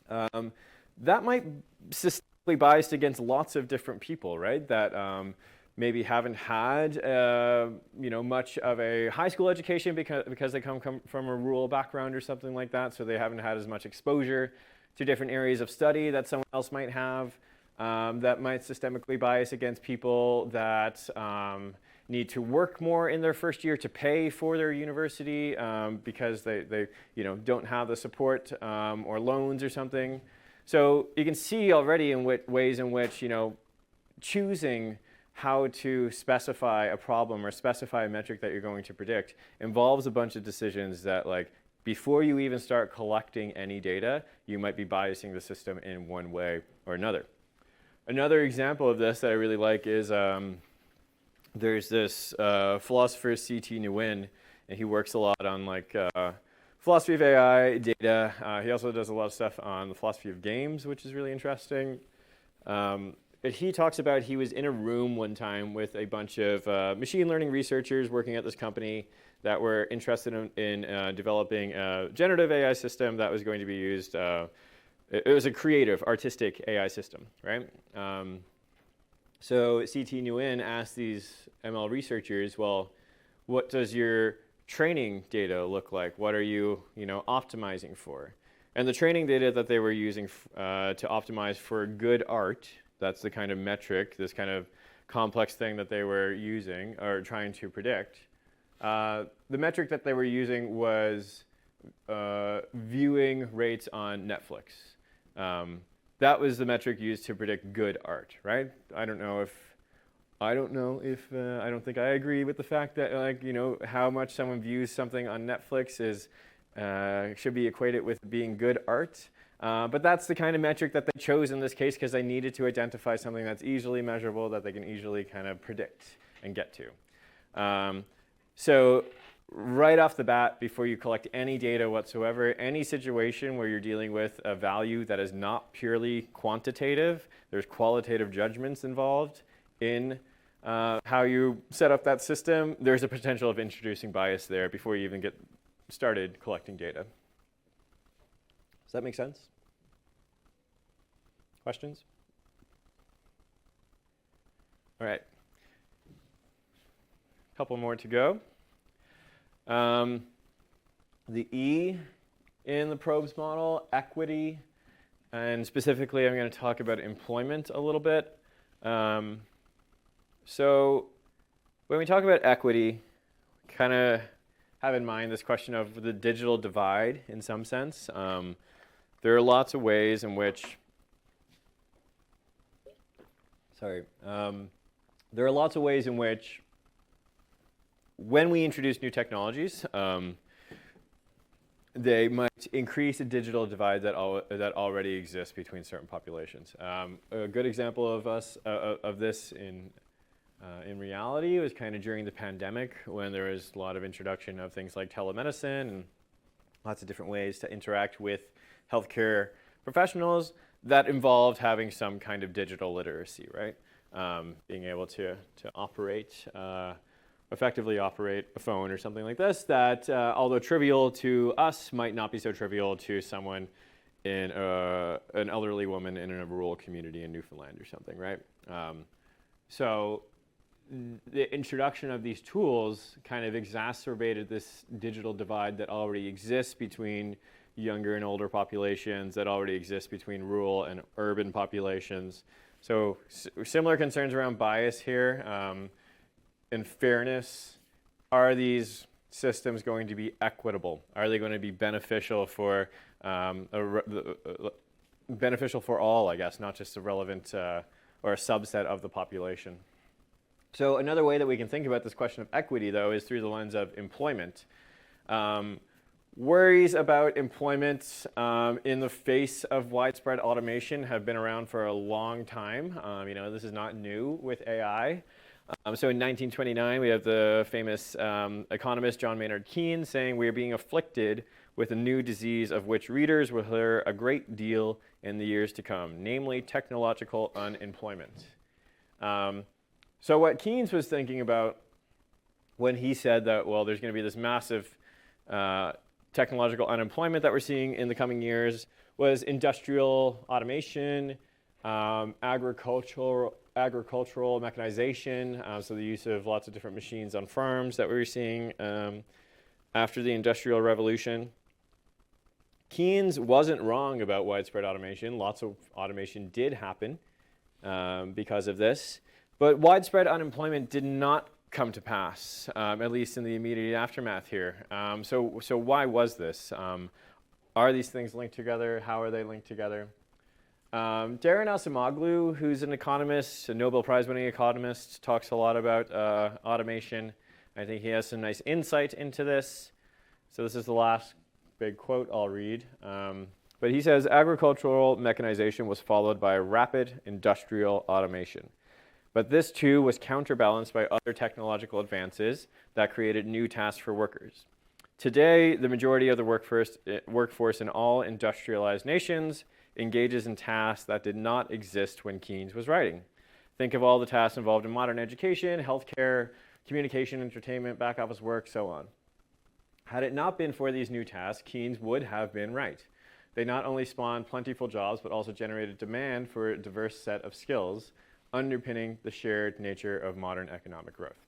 That might systemically biased against lots of different people, right? That maybe haven't had much of a high school education because they come from a rural background or something like that, so they haven't had as much exposure to different areas of study that someone else might have. That might systemically bias against people that need to work more in their first year to pay for their university because they don't have the support or loans or something. So you can see already in ways in which choosing how to specify a problem or specify a metric that you're going to predict involves a bunch of decisions that, like, before you even start collecting any data, you might be biasing the system in one way or another. Another example of this that I really like is there's this philosopher, C.T. Nguyen, and he works a lot on philosophy of AI, data. He also does a lot of stuff on the philosophy of games, which is really interesting. But he talks about he was in a room one time with a bunch of machine learning researchers working at this company that were interested in developing a generative AI system that was going to be used. It was a creative, artistic AI system, right? So C.T. Nguyen asked these ML researchers, well, what does your training data look like? What are you, optimizing for? And the training data that they were using to optimize for good art, that's the kind of metric, this kind of complex thing that they were using or trying to predict. The metric that they were using was viewing rates on Netflix. That was the metric used to predict good art, right? I don't think I agree with the fact that how much someone views something on Netflix should be equated with being good art. But that's the kind of metric that they chose in this case because they needed to identify something that's easily measurable that they can easily kind of predict and get to. So right off the bat, before you collect any data whatsoever, any situation where you're dealing with a value that is not purely quantitative, there's qualitative judgments involved in how you set up that system, there's a potential of introducing bias there before you even get started collecting data. Does that make sense? Questions? All right. A couple more to go. The E in the probes model, equity, and specifically I'm going to talk about employment a little bit. So when we talk about equity, kind of have in mind this question of the digital divide in some sense. There are lots of ways in which, when we introduce new technologies, they might increase the digital divide that already exists between certain populations. A good example of this in reality was kind of during the pandemic when there was a lot of introduction of things like telemedicine and lots of different ways to interact with healthcare professionals that involved having some kind of digital literacy, right? Being able to effectively operate a phone or something like this that, although trivial to us, might not be so trivial to someone in an elderly woman in a rural community in Newfoundland or something, right? So the introduction of these tools kind of exacerbated this digital divide that already exists between younger and older populations, that already exists between rural and urban populations. So similar concerns around bias here. In fairness, are these systems going to be equitable? Are they going to be beneficial for beneficial for all, I guess, not just a relevant or a subset of the population? So another way that we can think about this question of equity, though, is through the lens of employment. Worries about employment in the face of widespread automation have been around for a long time. This is not new with AI. So in 1929, we have the famous economist John Maynard Keynes saying, "We are being afflicted with a new disease of which readers will hear a great deal in the years to come, namely technological unemployment." So what Keynes was thinking about when he said that, well, there's going to be this massive technological unemployment that we're seeing in the coming years was industrial automation, agricultural mechanization, so the use of lots of different machines on farms that we were seeing after the Industrial Revolution. Keynes wasn't wrong about widespread automation. Lots of automation did happen because of this, but widespread unemployment did not come to pass, at least in the immediate aftermath here. So why was this? Are these things linked together? How are they linked together? Darren Acemoglu, who's an economist, a Nobel Prize-winning economist, talks a lot about automation. I think he has some nice insight into this. So this is the last big quote I'll read. But he says, agricultural mechanization was followed by rapid industrial automation. But this too was counterbalanced by other technological advances that created new tasks for workers. Today, the majority of the workforce in all industrialized nations engages in tasks that did not exist when Keynes was writing. Think of all the tasks involved in modern education, healthcare, communication, entertainment, back office work, so on. Had it not been for these new tasks, Keynes would have been right. They not only spawned plentiful jobs, but also generated demand for a diverse set of skills, underpinning the shared nature of modern economic growth.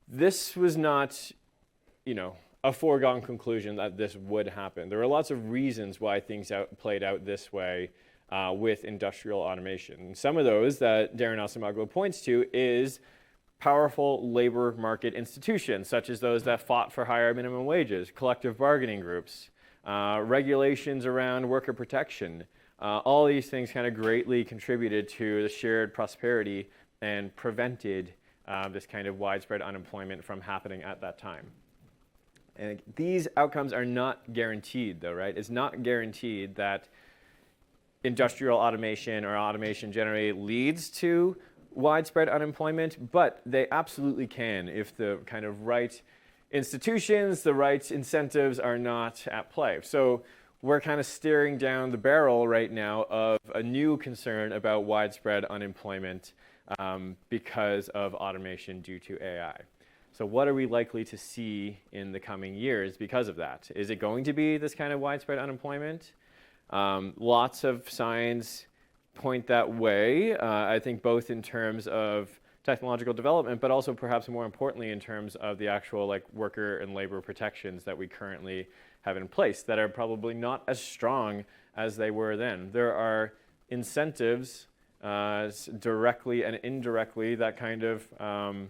This was not, a foregone conclusion that this would happen. There are lots of reasons why things played out this way with industrial automation. And some of those that Darren Acemoglu points to is powerful labor market institutions, such as those that fought for higher minimum wages, collective bargaining groups, regulations around worker protection. All these things kind of greatly contributed to the shared prosperity and prevented this kind of widespread unemployment from happening at that time. And these outcomes are not guaranteed, though, right? It's not guaranteed that industrial automation or automation generally leads to widespread unemployment, but they absolutely can if the kind of right institutions, the right incentives are not at play. So we're kind of staring down the barrel right now of a new concern about widespread unemployment because of automation due to AI. So what are we likely to see in the coming years because of that? Is it going to be this kind of widespread unemployment? Lots of signs point that way, I think both in terms of technological development, but also perhaps more importantly in terms of the actual worker and labor protections that we currently have in place that are probably not as strong as they were then. There are incentives directly and indirectly that kind of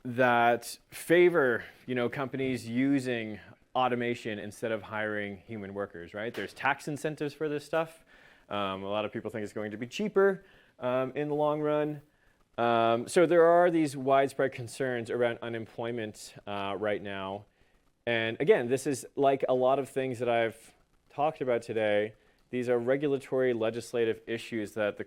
that favor companies using automation instead of hiring human workers, right? There's tax incentives for this stuff. A lot of people think it's going to be cheaper in the long run. So there are these widespread concerns around unemployment right now. And again, this is like a lot of things that I've talked about today. These are regulatory legislative issues that the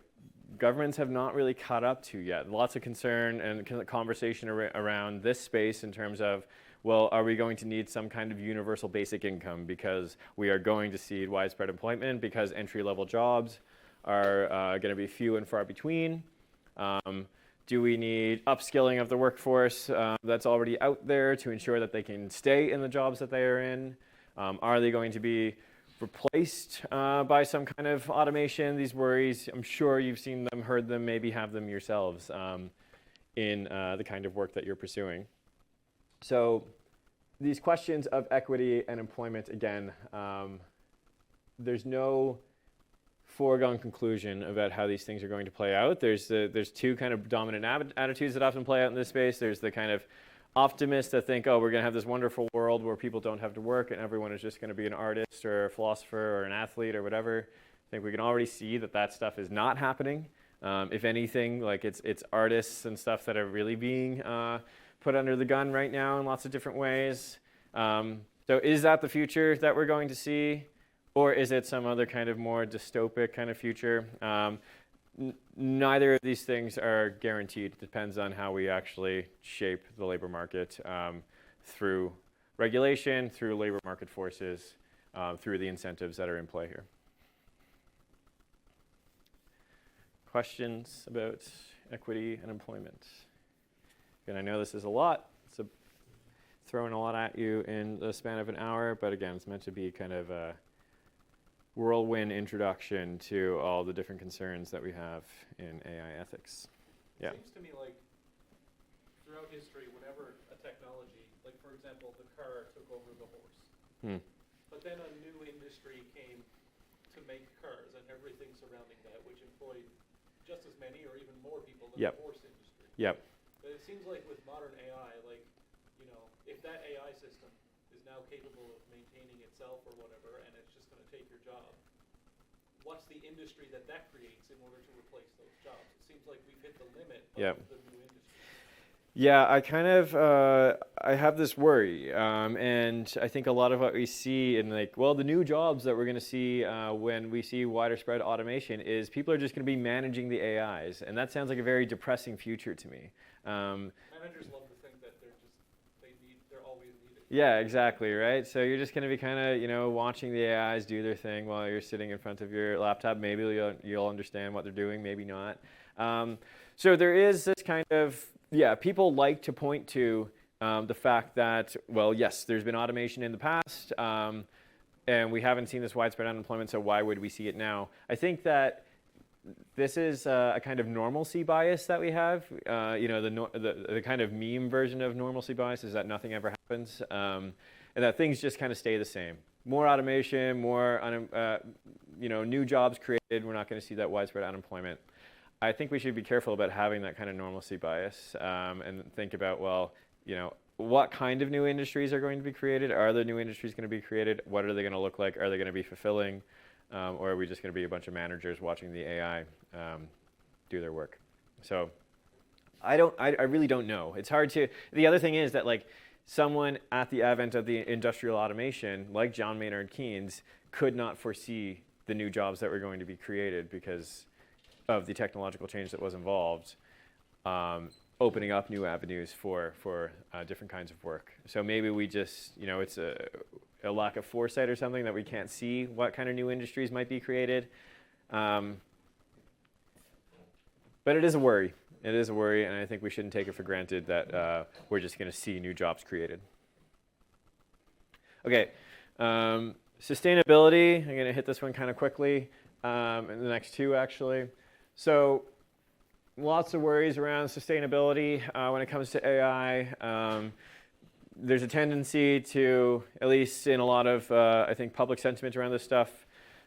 governments have not really caught up to yet. Lots of concern and conversation around this space in terms of, well, are we going to need some kind of universal basic income because we are going to see widespread employment because entry-level jobs are going to be few and far between? Do we need upskilling of the workforce that's already out there to ensure that they can stay in the jobs that they are in? Are they going to be replaced by some kind of automation? These worries, I'm sure you've seen them, heard them, maybe have them yourselves in the kind of work that you're pursuing. So these questions of equity and employment, again, there's no foregone conclusion about how these things are going to play out. There's two kind of dominant attitudes that often play out in this space. There's the kind of optimists that think, oh, we're going to have this wonderful world where people don't have to work and everyone is just going to be an artist or a philosopher or an athlete or whatever. I think we can already see that stuff is not happening. If anything, it's artists and stuff that are really being put under the gun right now in lots of different ways. So is that the future that we're going to see? Or is it some other kind of more dystopic kind of future? neither of these things are guaranteed. It depends on how we actually shape the labor market through regulation, through labor market forces, through the incentives that are in play here. Questions about equity and employment? And I know this is a lot. It's throwing a lot at you in the span of an hour, but again, it's meant to be kind of a whirlwind introduction to all the different concerns that we have in AI ethics. Yeah. It seems to me like throughout history, whenever a technology, like for example, the car took over the horse, but then a new industry came to make cars and everything surrounding that, which employed just as many or even more people than the horse industry. Yep. But it seems like with modern AI, like, you know, if that AI system is now capable of maintaining itself or whatever, and it's just going to take your job, what's the industry that creates in order to replace those jobs? It seems like we've hit the limit of the new industry. Yeah, I kind of, I have this worry, and I think a lot of what we see in the new jobs that we're going to see when we see wider spread automation is people are just going to be managing the AIs, and that sounds like a very depressing future to me. Managers love to think that they're always needed. Yeah, exactly, right? So you're just going to be kind of, watching the AIs do their thing while you're sitting in front of your laptop. Maybe you'll understand what they're doing, maybe not. So there is this kind of, people like to point to the fact that, well, yes, there's been automation in the past, and we haven't seen this widespread unemployment, so why would we see it now? I think that this is a kind of normalcy bias that we have. The kind of meme version of normalcy bias is that nothing ever happens, and that things just kind of stay the same. More automation, more new jobs created. We're not going to see that widespread unemployment. I think we should be careful about having that kind of normalcy bias and think about, well, what kind of new industries are going to be created? Are there new industries going to be created? What are they going to look like? Are they going to be fulfilling? Or are we just going to be a bunch of managers watching the AI do their work? So I really don't know. It's hard to, the other thing is that someone at the advent of the industrial automation, like John Maynard Keynes, could not foresee the new jobs that were going to be created because of the technological change that was involved, opening up new avenues for different kinds of work. So maybe we just, it's a lack of foresight or something that we can't see what kind of new industries might be created. But it is a worry. It is a worry, and I think we shouldn't take it for granted that we're just going to see new jobs created. Okay, sustainability. I'm going to hit this one kind of quickly, and the next two actually. So lots of worries around sustainability when it comes to AI. There's a tendency to, at least in a lot of, I think, public sentiment around this stuff,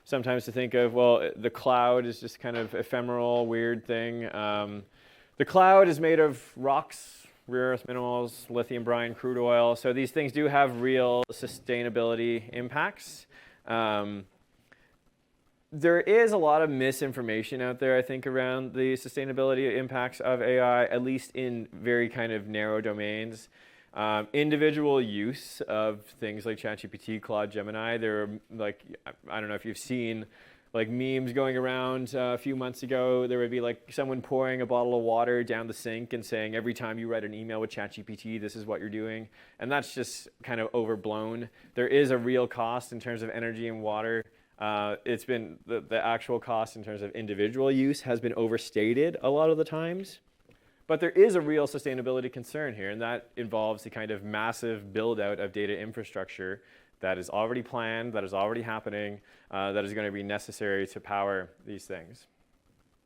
sometimes to think of, well, the cloud is just kind of ephemeral, weird thing. The cloud is made of rocks, rare earth minerals, lithium brine, crude oil. So these things do have real sustainability impacts. There is a lot of misinformation out there, I think, around the sustainability impacts of AI, at least in very kind of narrow domains. Individual use of things like ChatGPT, Claude, Gemini, there are I don't know if you've seen memes going around a few months ago. There would be someone pouring a bottle of water down the sink and saying, every time you write an email with ChatGPT, this is what you're doing. And that's just kind of overblown. There is a real cost in terms of energy and water. It's been the actual cost in terms of individual use has been overstated a lot of the times. But there is a real sustainability concern here, and that involves the kind of massive build out of data infrastructure that is already planned, that is already happening, that is going to be necessary to power these things.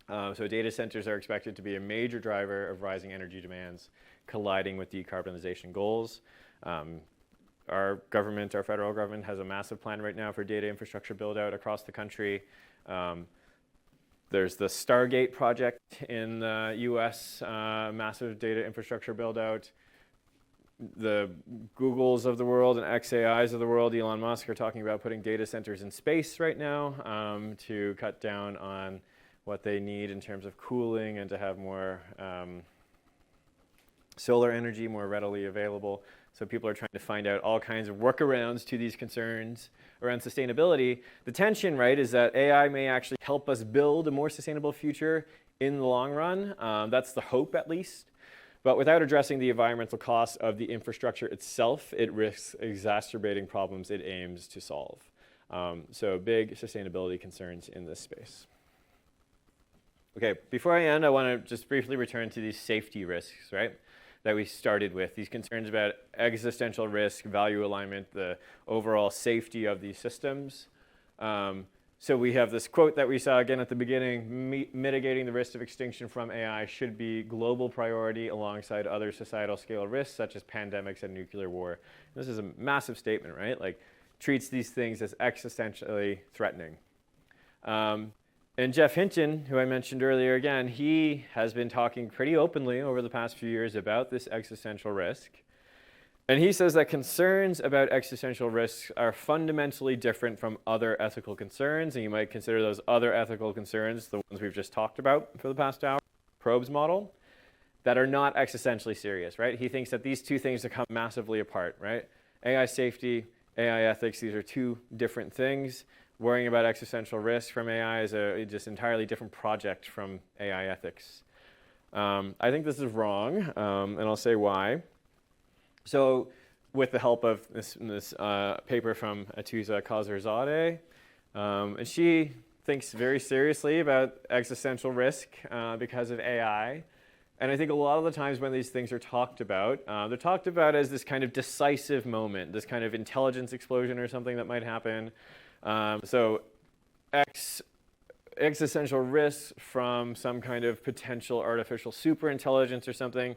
So data centers are expected to be a major driver of rising energy demands, colliding with decarbonization goals. Our government, our federal government, has a massive plan right now for data infrastructure build out across the country. There's the Stargate project in the US, massive data infrastructure build out. The Googles of the world and XAIs of the world, Elon Musk, are talking about putting data centers in space right now to cut down on what they need in terms of cooling and to have more solar energy more readily available. So people are trying to find out all kinds of workarounds to these concerns around sustainability. The tension, right, is that AI may actually help us build a more sustainable future in the long run. That's the hope, at least. But without addressing the environmental costs of the infrastructure itself, it risks exacerbating problems it aims to solve. So big sustainability concerns in this space. Okay, before I end, I want to just briefly return to these safety risks, right, that we started with. These concerns about existential risk, value alignment, the overall safety of these systems. So we have this quote that we saw again at the beginning: mitigating the risk of extinction from AI should be global priority alongside other societal scale risks such as pandemics and nuclear war. This is a massive statement, right? Like, treats these things as existentially threatening. And Jeff Hinton, who I mentioned earlier, again, he has been talking pretty openly over the past few years about this existential risk. And he says that concerns about existential risks are fundamentally different from other ethical concerns, and you might consider those other ethical concerns, the ones we've just talked about for the past hour, probes model, that are not existentially serious, right? He thinks that these two things become massively apart, right? AI safety, AI ethics, these are two different things. Worrying about existential risk from AI is a just entirely different project from AI ethics. I think this is wrong, and I'll say why. So with the help of this paper from Atuza Kazarzadeh, and she thinks very seriously about existential risk because of AI. And I think a lot of the times when these things are talked about, they're talked about as this kind of decisive moment, this kind of intelligence explosion or something that might happen. So existential risks from some kind of potential artificial superintelligence or something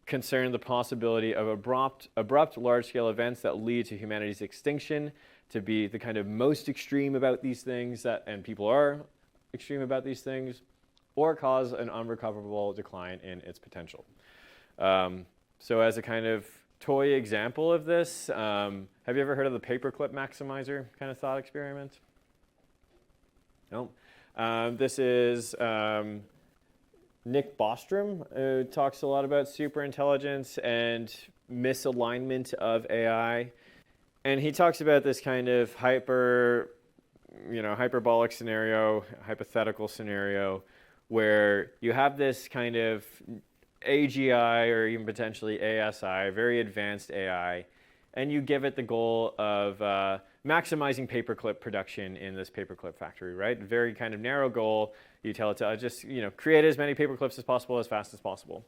concern the possibility of abrupt large-scale events that lead to humanity's extinction, to be the kind of most extreme about these things, and people are extreme about these things, or cause an unrecoverable decline in its potential. So as a kind of toy example of this, have you ever heard of the paperclip maximizer kind of thought experiment? No? This is Nick Bostrom, who talks a lot about superintelligence and misalignment of AI. And he talks about this kind of hyperbolic scenario, hypothetical scenario, where you have this kind of AGI or even potentially ASI, very advanced AI, and you give it the goal of maximizing paperclip production in this paperclip factory, right? Very kind of narrow goal. You tell it to just create as many paperclips as possible, as fast as possible.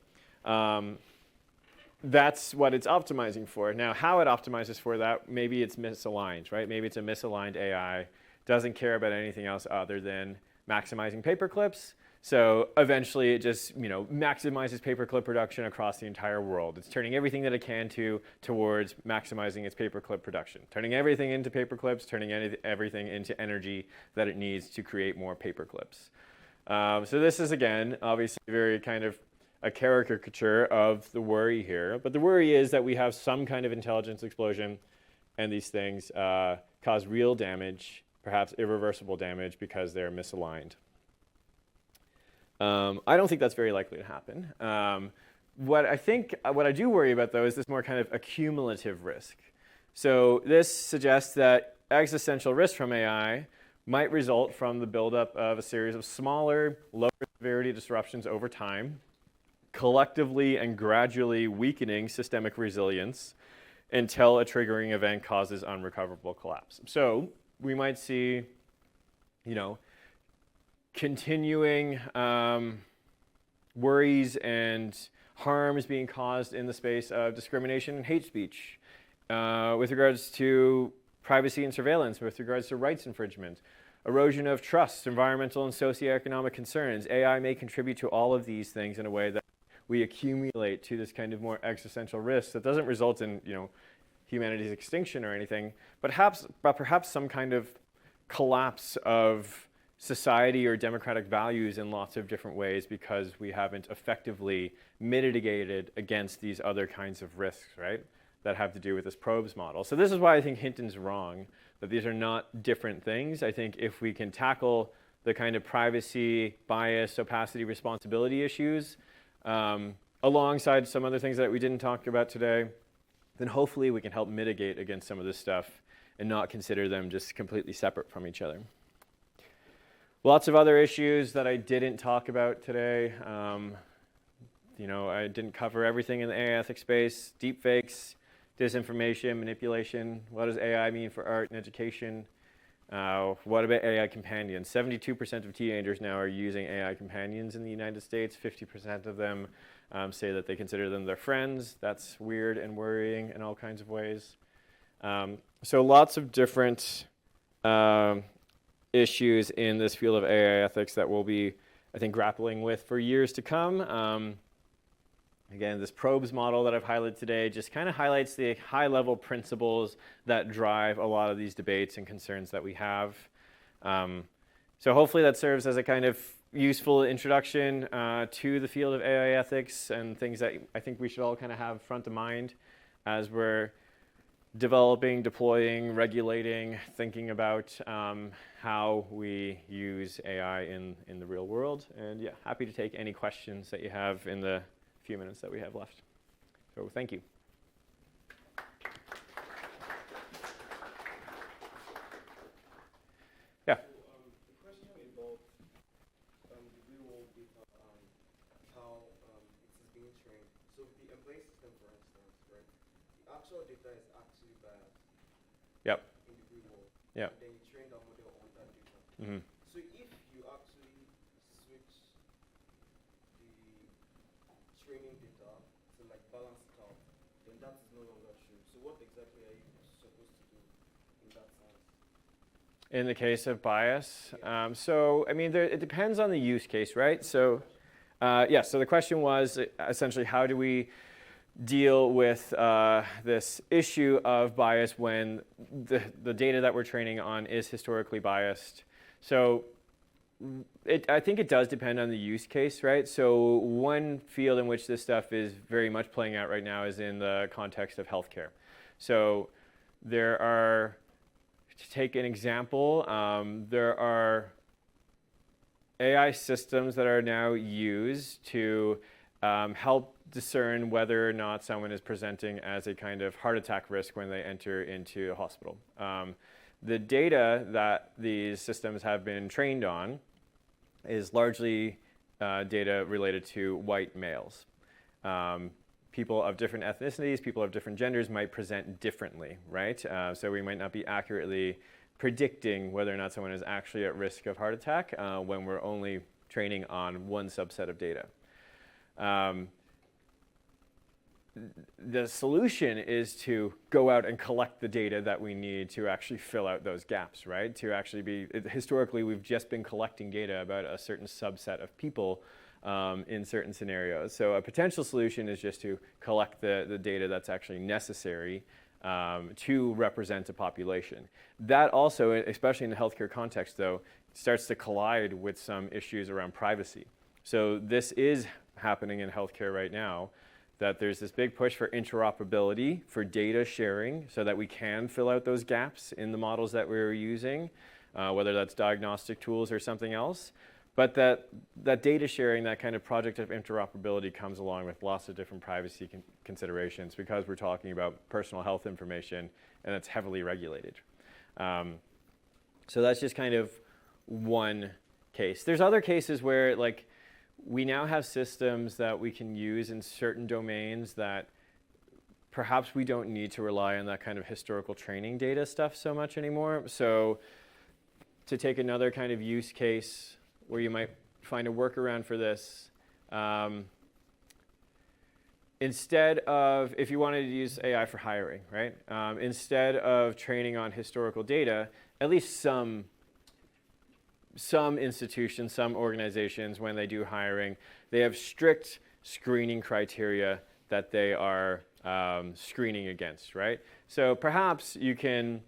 That's what it's optimizing for. Now, how it optimizes for that, maybe it's misaligned, right? Maybe it's a misaligned AI, doesn't care about anything else other than maximizing paperclips. So eventually it just maximizes paperclip production across the entire world. It's turning everything that it can towards maximizing its paperclip production, turning everything into paperclips, turning everything into energy that it needs to create more paperclips. So this is, again, obviously very kind of a caricature of the worry here. But the worry is that we have some kind of intelligence explosion, and these things cause real damage, perhaps irreversible damage, because they're misaligned. I don't think that's very likely to happen. What I do worry about, though, is this more kind of accumulative risk. So this suggests that existential risk from AI might result from the buildup of a series of smaller, lower severity disruptions over time, collectively and gradually weakening systemic resilience until a triggering event causes unrecoverable collapse. So we might see, continuing worries and harms being caused in the space of discrimination and hate speech, with regards to privacy and surveillance, with regards to rights infringement, erosion of trust, environmental and socioeconomic concerns. AI may contribute to all of these things in a way that we accumulate to this kind of more existential risk that doesn't result in humanity's extinction or anything, but perhaps some kind of collapse of society or democratic values in lots of different ways because we haven't effectively mitigated against these other kinds of risks, right, that have to do with this probes model. So this is why I think Hinton's wrong, that these are not different things. I think if we can tackle the kind of privacy, bias, opacity, responsibility issues, alongside some other things that we didn't talk about today, then hopefully we can help mitigate against some of this stuff and not consider them just completely separate from each other. Lots of other issues that I didn't talk about today. I didn't cover everything in the AI ethics space. Deepfakes, disinformation, manipulation. What does AI mean for art and education? What about AI companions? 72% of teenagers now are using AI companions in the United States. 50% of them say that they consider them their friends. That's weird and worrying in all kinds of ways. So lots of different issues in this field of AI ethics that we'll be, I think, grappling with for years to come. Again, this probes model that I've highlighted today just kind of highlights the high-level principles that drive a lot of these debates and concerns that we have. So hopefully that serves as a kind of useful introduction to the field of AI ethics and things that I think we should all kind of have front of mind as we're developing, deploying, regulating, thinking about how we use AI in the real world. And yeah, happy to take any questions that you have in the few minutes that we have left. So thank you. Yeah. The question involves the real world data and how it is being trained. So the employee system, for instance, right? The actual data is actually biased. Yep. In the real world. Yep. And then you train that model on that data. Mm-hmm. So if you actually switch the training data to like balance it out, then that is no longer true. So what exactly are you supposed to do in that sense? In the case of bias, so I mean, it depends on the use case, right? So, so the question was essentially, how do we deal with this issue of bias when the data that we're training on is historically biased? So I think it does depend on the use case, right? So one field in which this stuff is very much playing out right now is in the context of healthcare. So there are, to take an example, there are AI systems that are now used to help discern whether or not someone is presenting as a kind of heart attack risk when they enter into a hospital. The data that these systems have been trained on is largely data related to white males. People of different ethnicities, people of different genders might present differently, right? So we might not be accurately predicting whether or not someone is actually at risk of heart attack when we're only training on one subset of data. The solution is to go out and collect the data that we need to actually fill out those gaps, right? To actually be, historically, we've just been collecting data about a certain subset of people in certain scenarios. So a potential solution is just to collect the data that's actually necessary to represent a population. That also, especially in the healthcare context, though, starts to collide with some issues around privacy. So this is happening in healthcare right now, that there's this big push for interoperability, for data sharing, so that we can fill out those gaps in the models that we're using, whether that's diagnostic tools or something else. But that data sharing, that kind of project of interoperability comes along with lots of different privacy considerations because we're talking about personal health information and it's heavily regulated. So that's just kind of one case. There's other cases where like we now have systems that we can use in certain domains that perhaps we don't need to rely on that kind of historical training data stuff so much anymore. So to take another kind of use case where you might find a workaround for this, instead of, if you wanted to use AI for hiring, right? Instead of training on historical data, at least some institutions, some organizations, when they do hiring, they have strict screening criteria that they are screening against, right? So perhaps you can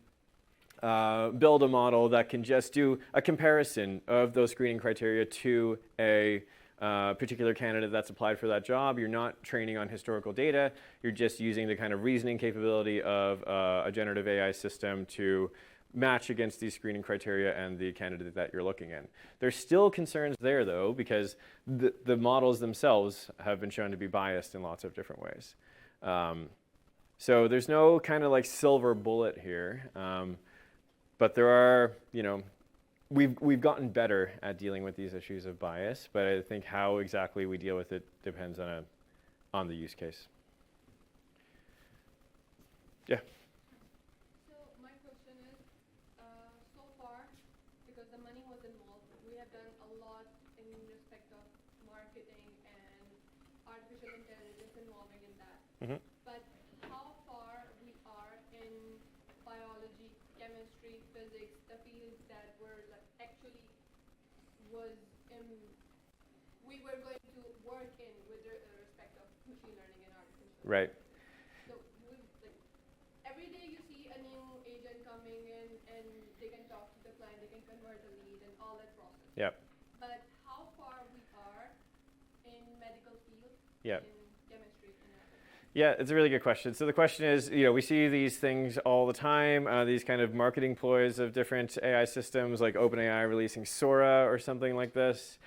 build a model that can just do a comparison of those screening criteria to a particular candidate that's applied for that job. You're not training on historical data. You're just using the kind of reasoning capability of a generative AI system to match against these screening criteria and the candidate that you're looking in. There's still concerns there, though, because the models themselves have been shown to be biased in lots of different ways. So there's no kind of like silver bullet here, but there are, we've gotten better at dealing with these issues of bias, but I think how exactly we deal with it depends on the use case. Yeah. So my question is, so far, because the money was involved, we have done a lot in respect of marketing and artificial intelligence involving in that. Mm-hmm. But how far we are in biology, chemistry, physics, the fields that were like actually we were going to work in with respect of machine learning and artificial Right. intelligence. So every day you see a new agent coming in and they can talk to the client, they can convert a lead and all that process. Yep. But how far we are in medical field, Yep. in chemistry, and everything? Yeah, it's a really good question. So the question is, we see these things all the time, these kind of marketing ploys of different AI systems, like OpenAI releasing Sora or something like this.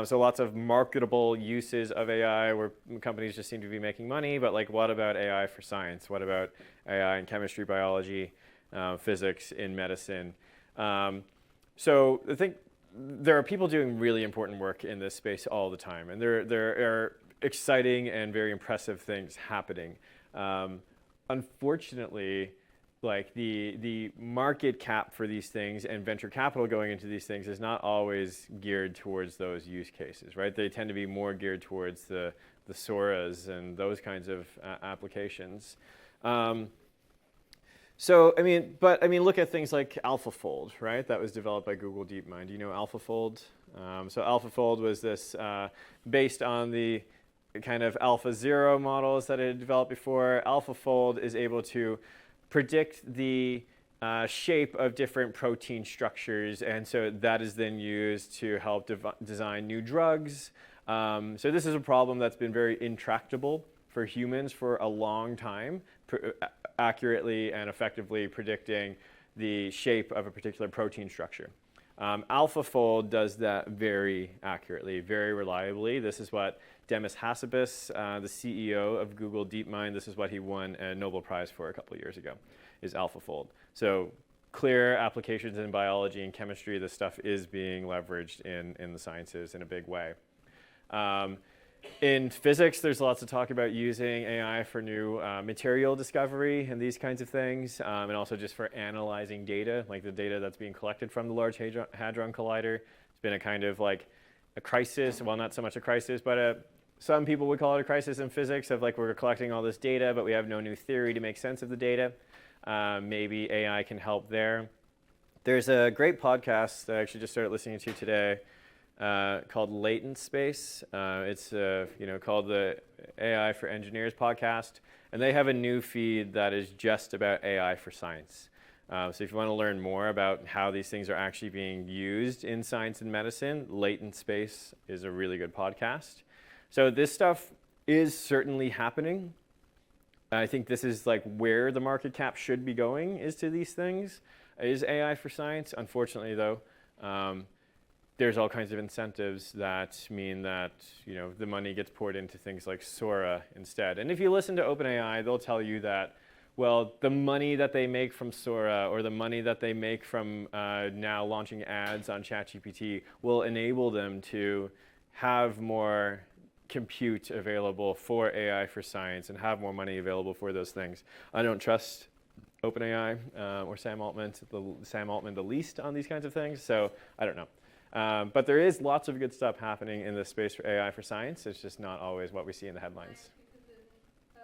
So lots of marketable uses of AI where companies just seem to be making money, but like what about AI for science? What about AI in chemistry, biology, physics, in medicine? So I think there are people doing really important work in this space all the time, and there are exciting and very impressive things happening. Unfortunately, like the market cap for these things and venture capital going into these things is not always geared towards those use cases, right? They tend to be more geared towards the Soras and those kinds of applications. Look at things like AlphaFold, right? That was developed by Google DeepMind. Do you know AlphaFold? So AlphaFold was this based on the kind of AlphaZero models that it had developed before. AlphaFold is able to predict the shape of different protein structures, and so that is then used to help design new drugs. So this is a problem that's been very intractable for humans for a long time, accurately and effectively predicting the shape of a particular protein structure. AlphaFold does that very accurately, very reliably. This is what Demis Hassabis, the CEO of Google DeepMind, this is what he won a Nobel Prize for a couple of years ago, is AlphaFold. So clear applications in biology and chemistry, this stuff is being leveraged in the sciences in a big way. In physics, there's lots of talk about using AI for new material discovery and these kinds of things, and also just for analyzing data, like the data that's being collected from the Large Hadron Collider. It's been a kind of like a crisis, well, not so much a crisis, but some people would call it a crisis in physics of like we're collecting all this data, but we have no new theory to make sense of the data. Maybe AI can help there. There's a great podcast that I actually just started listening to today called Latent Space. It's called the AI for Engineers podcast, and they have a new feed that is just about AI for science. So if you want to learn more about how these things are actually being used in science and medicine, Latent Space is a really good podcast. So this stuff is certainly happening. I think this is like where the market cap should be going, is to these things, is AI for science. Unfortunately, though, there's all kinds of incentives that mean that the money gets poured into things like Sora instead. And if you listen to OpenAI, they'll tell you that, well, the money that they make from Sora or the money that they make from now launching ads on ChatGPT will enable them to have more compute available for AI for science and have more money available for those things. I don't trust OpenAI or Sam Altman the least on these kinds of things, so I don't know. But there is lots of good stuff happening in the space for AI for science. It's just not always what we see in the headlines.